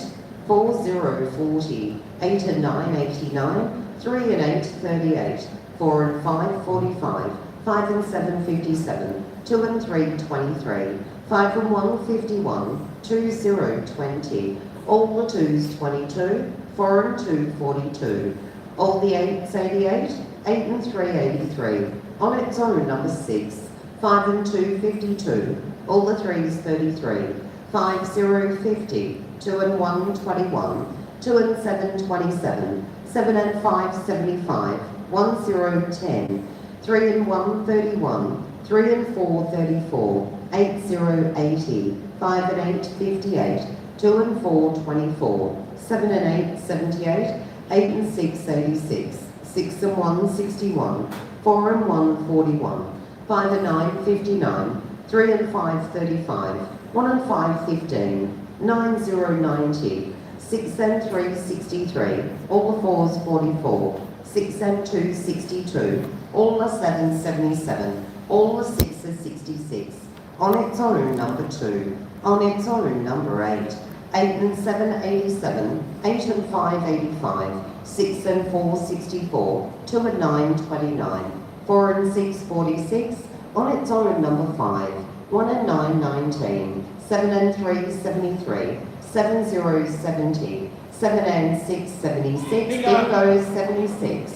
4, 0, 40, 8 and 9, 89, 3 and 8, 38, 4 and 5, 45, 5 and 7, 57, 2 and 3, 23, 5 and 1, 51, 2, 0, 20, all the 2s, 22, 4 and 2, 42, all the 8s, 88, 8 and 3, 83, on its own, number 6, 5 and 2, 52, all the 3s, 33, 5, 0, 50, 2 and 1, 21, 2 and 7, 27, 7 and 5, 75, 1, 0, 10, 3 and 1, 31, 3 and 4, 34, 8, 0, 80, 5 and 8, 58, 2 and 4, 24, 7 and 8, 78, 8 and 6, 86, 6 and 1, 61, 4 and 1, 41, 5 and 9, 59, 3 and 5, 35, 1 and 5, 15, 9, 0, 90, 6 and 3, 63, all the 4s, 44, 6 and 2, 62, all the 7s, 77, all the 6s, 66, on its own, number 2, on its own, number 8, 8 and 7, 87, 8 and 5, 85, 6 and 4, 64, 2 and 9, 29, 4 and 6, 46, on its own, number 5, 1 and 9, 19, 7 and 3, 73, 7, 0, 70, 7 and 6, 76, bingo, 76.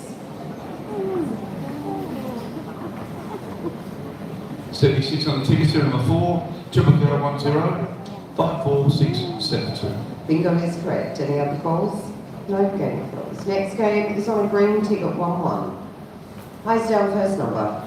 76 on the ticket, serial number 4, 0010, 54672. Bingo is correct. Any other calls? No game calls. Next game is on a green ticket 1-1. Eyes down, first number.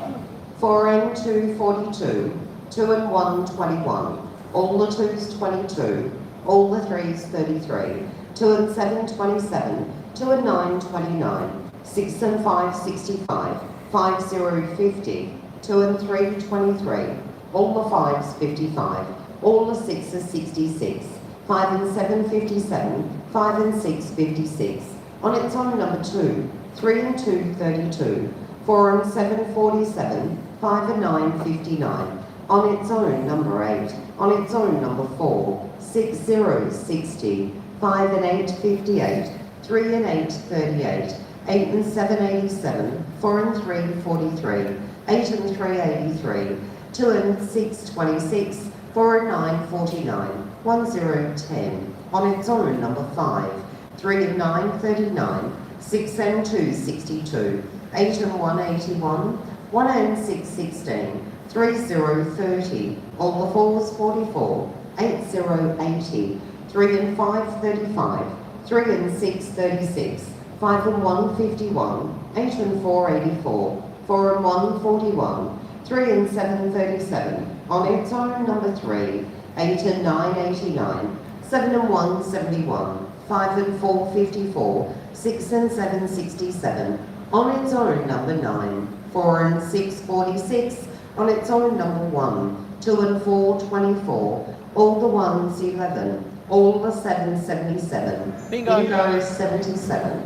4 and 2, 42, 2 and 1, 21, all the 2s, 22, all the 3s, 33, 2 and 7, 27, 2 and 9, 29, 6 and 5, 65, 5, 0, 50, 2 and 3, 23, all the 5s, 55, all the 6s, 66, 5 and 7, 57, 5 and 6, 56, on its own, number 2, 3 and 2, 32, 4 and 7, 47, 5 and 9, 59, on its own, number 8, on its own, number 4, 6, 0, 60, 5 and 8, 58, 3 and 8, 38, 8 and 7, 87, 4 and 3, 43, 8 and 3, 83, 2 and 6, 26, 4 and 9, 49, 1, 0, 10, on its own, number 5, 3 and 9, 39, 6 and 2, 62, 8 and 1, 81, 1 and 6, 16, 3, 0, 30, all the 4s, 44, 8, 0, 80, 3 and 5, 35, 3 and 6, 36, 5 and 1, 51, 8 and 4, 84, 4 and 1, 41, 3 and 7, 37, on its own, number 3, 8 and 9, 89, 7 and 1, 71, 5 and 4, 54, 6 and 7, 67, on its own, number 9, 4 and 6, 46, on its own, number 1, 2 and 4, 24, all the 1s, 11, all the 7s, 77, bingo, 77.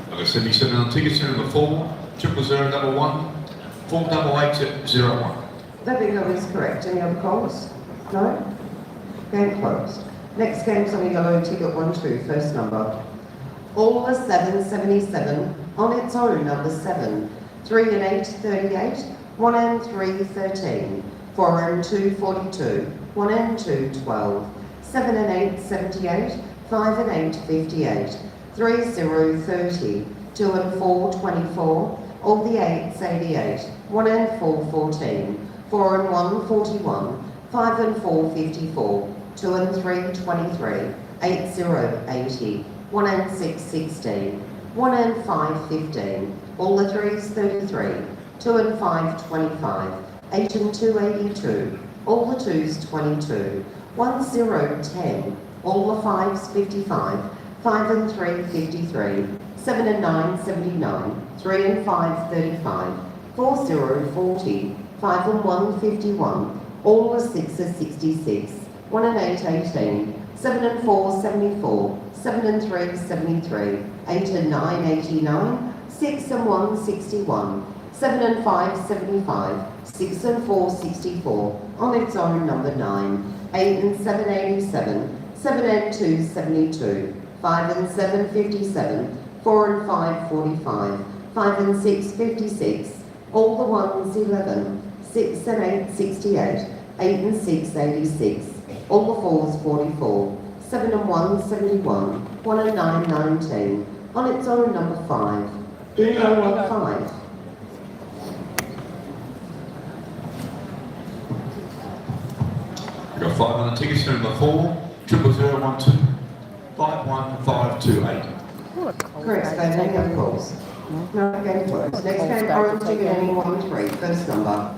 Number 77 on ticket, serial number 4, 0001, 48801. That bingo is correct. Any other calls? No? Game closed. Next game's on a yellow ticket 1-2, first number. All the 7, 77, on its own, number 7, 3 and 8, 38, 1 and 3, 13, 4 and 2, 42, 1 and 2, 12, 7 and 8, 78, 5 and 8, 58, 3, 0, 30, 2 and 4, 24, all the 8s, 88, 1 and 4, 14, 4 and 1, 41, 5 and 4, 54, 2 and 3, 23, 8, 0, 80, 1 and 6, 16, 1 and 5, 15, all the 3s, 33, 2 and 5, 25, 8 and 2, 82, all the 2s, 22, 1, 0, 10, all the 5s, 55, 5 and 3, 53, 7 and 9, 79, 3 and 5, 35, 4, 0, 40, 5 and 1, 51, all the 6s, 66, 1 and 8, 18. 7 and 4, 74. 7 and 3, 73. 8 and 9, 89. 6 and 1, 61. 7 and 5, 75. 6 and 4, 64. On its own, number 9. 8 and 7, 87. 7 and 2, 72. 5 and 7, 57. 4 and 5, 45. 5 and 6, 56. All the ones, 11. 6 and 8, 68. 8 and 6, 86. All the fours, 44. 7 and 1, 71. 1 and 9, 19. On its own, number 5. Bingo on 5. We've got 5 on the tickets, number 4, 0012, 51528. Correct, so any of course. No, game closed. Next game, orange ticket, ending 1-3, first number.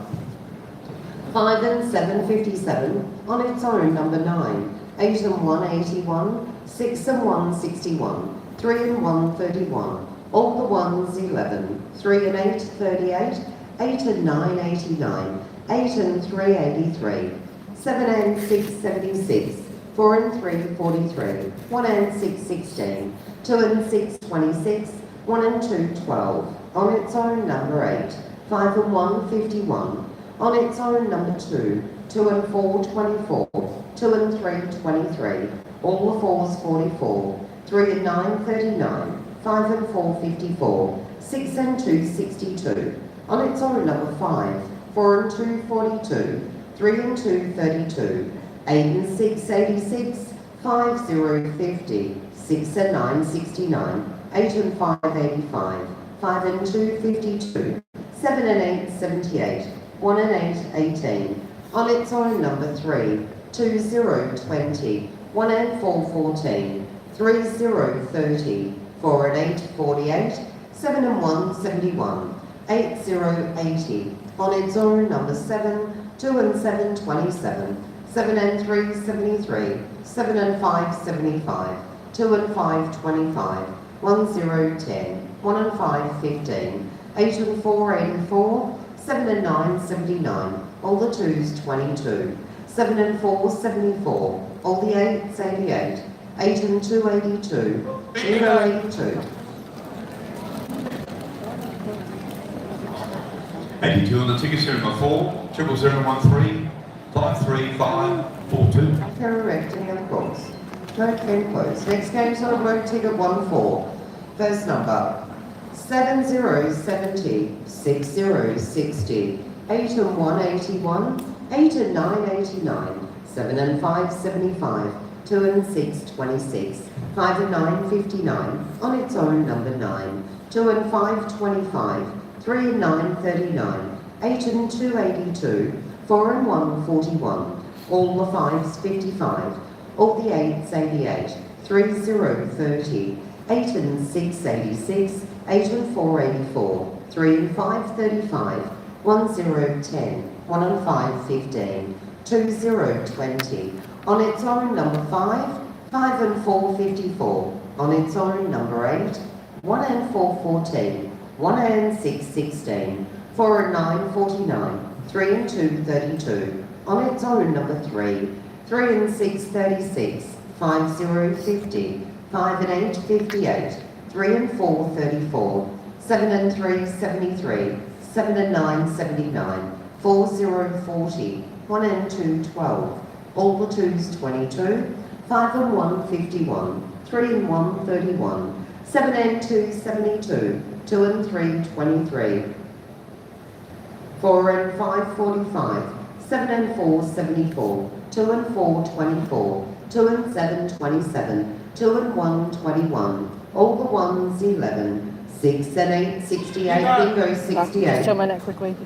5 and 7, 57. On its own, number 9. 8 and 1, 81. 6 and 1, 61. 3 and 1, 31. All the ones, 11. 3 and 8, 38. 8 and 9, 89. 8 and 3, 83. 7 and 6, 76. 4 and 3, 43. 1 and 6, 16. 2 and 6, 26. 1 and 2, 12. On its own, number 8. 5 and 1, 51. On its own, number 2. 2 and 4, 24. 2 and 3, 23. All the fours, 44. 3 and 9, 39. 5 and 4, 54. 6 and 2, 62. On its own, number 5. 4 and 2, 42. 3 and 2, 32. 8 and 6, 86. 5, 0, 50. 6 and 9, 69. 8 and 5, 85. 5 and 2, 52. 7 and 8, 78. 1 and 8, 18. On its own, number 3. 2, 0, 20. 1 and 4, 14. 3, 0, 30. 4 and 8, 48. 7 and 1, 71. 8, 0, 80. On its own, number 7. 2 and 7, 27. 7 and 3, 73. 7 and 5, 75. 2 and 5, 25. 1, 0, 10. 1 and 5, 15. 8 and 4, 84. 7 and 9, 79. All the 2s, 22. 7 and 4, 74. All the 8s, 88. 8 and 2, 82. 0, 82. 82 on the tickets, number 4, 0013, 53542. Correct, and of course. No game closed. Next game's on road ticket 1-4. First number. 7070, 6060, 8 and 1, 81, 8 and 9, 89, 7 and 5, 75, 2 and 6, 26, 5 and 9, 59, on its own, number 9, 2 and 5, 25, 3 and 9, 39, 8 and 2, 82, 4 and 1, 41, all the 5s, 55, all the 8s, 88, 3, 0, 30, 8 and 6, 86, 8 and 4, 84, 3 and 5, 35, 1, 0, 10, 1 and 5, 15, 2, 0, 20, on its own, number 5, 5 and 4, 54, on its own, number 8, 1 and 4, 14, 1 and 6, 16, 4 and 9, 49, 3 and 2, 32, on its own, number 3, 3 and 6, 36, 5, 0, 50, 5 and 8, 58, 3 and 4, 34, 7 and 3, 73, 7 and 9, 79, 4, 0, 40, 1 and 2, 12, all the 2s, 22, 5 and 1, 51, 3 and 1, 31, 7 and 2, 72, 2 and 3, 23, 4 and 5, 45, 7 and 4, 74, 2 and 4, 24, 2 and 7, 27, 2 and 1, 21, all the 1s, 11, 6 and 8, 68, bingo, 68. Just show my neck quickly.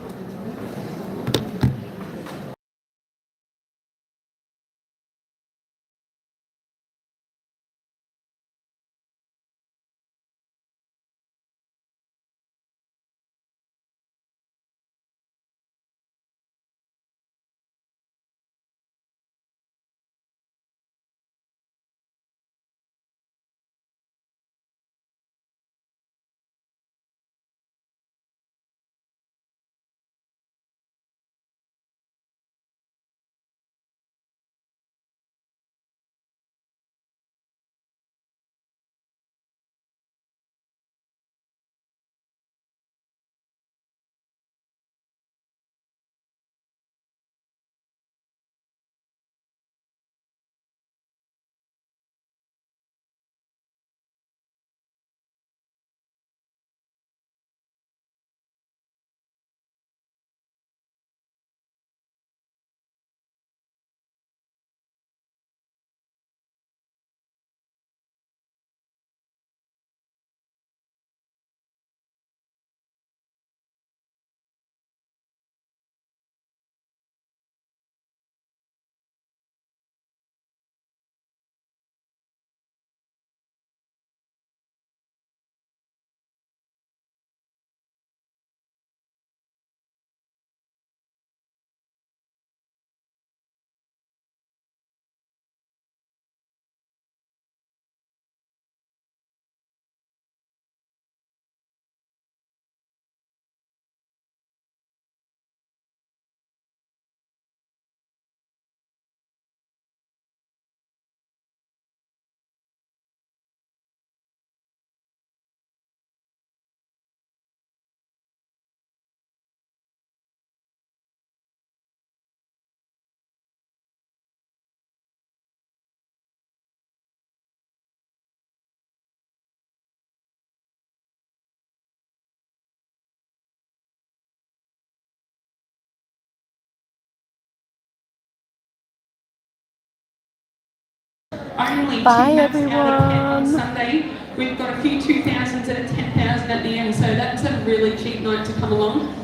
only Bye, 2 maps out of 10 on everyone. Sunday. We've got a few 2000s at 10,000 at the end, so that's a really cheap night to come along.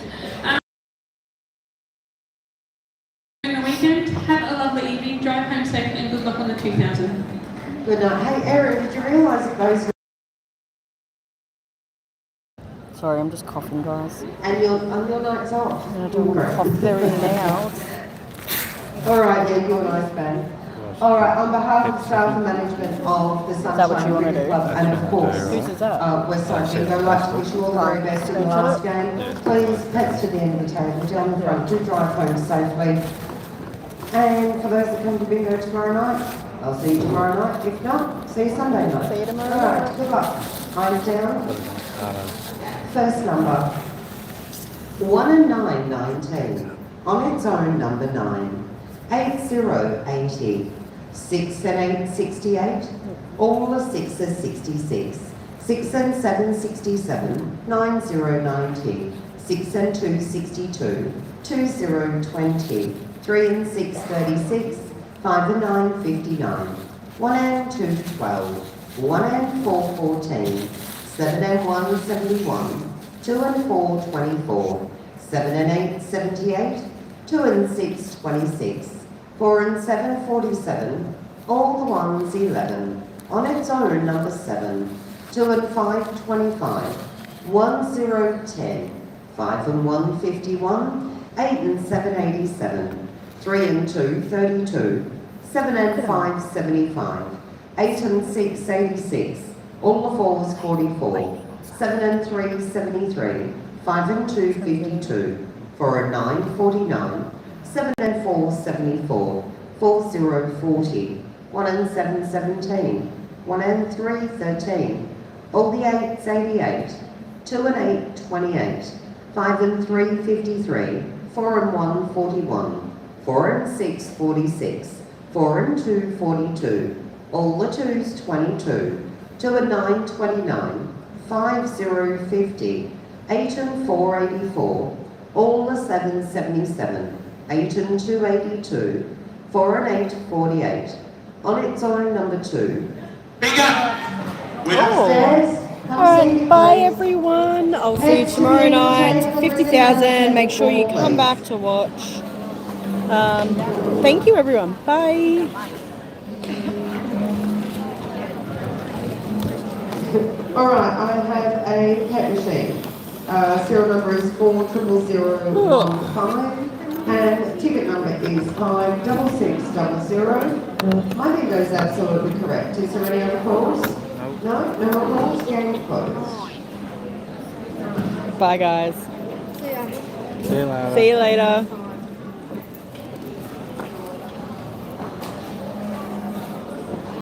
In the weekend, have a lovely evening, drive home safe, and good luck on the 2000. Good night. Hey, Erin, did you realise that those Sorry, I'm just coughing, guys. and your night's off? I don't want to cough very loud. All right, yeah, you're nice, Ben. All right, on behalf of staff and management of the that what you Sunshine wanna Cricket do? Club and of course Whose is that? Westside Bingo, I'd like to wish you all the very best in the last game. Please, pets to the end of the table, down the front, do drive home safely. And for those that come to bingo tomorrow night, I'll see you tomorrow night. If not, see you Sunday night. See you tomorrow All right, night. good luck. Eyes down. First number, 1 and 9, 19. On its own, number 9. 8080. 6 and 8, 68. All the 6s, 66. 6 and 7, 67. 9090. 6 and 2, 62. 2020. 3 and 6, 36. 5 and 9, 59. 1 and 2, 12. 1 and 4, 14. 7 and 1, 71. 2 and 4, 24. 7 and 8, 78. 2 and 6, 26. 4 and 7, 47. All the ones, 11. On its own, number 7. 2 and 5, 25. 1, 0, 10. 5 and 1, 51. 8 and 7, 87. 3 and 2, 32. 7 and 5, 75. 8 and 6, 86. All the 4s, 44. 7 and 3, 73. 5 and 2, 52. 4 and 9, 49. 7 and 4, 74. 4, 0, 40. 1 and 7, 17. 1 and 3, 13. All the 8s, 88. 2 and 8, 28. 5 and 3, 53. 4 and 1, 41. 4 and 6, 46. 4 and 2, 42. All the 2s, 22. 2 and 9, 29. 5, 0, 50. 8 and 4, 84. All the 7s, 77. 8 and 2, 82. 4 and 8, 48. On its own, number 2. Upstairs. Alright, bye everyone. I'll see you tomorrow night. 50,000. Make sure you come back to watch. Thank you everyone. Bye. Alright, I have a pet machine. Serial number is 40015 and ticket number is 56600. My bingo's absolutely correct. Is there any other calls? No? No more calls? Game closed. Bye guys. See ya. See you later. See you later.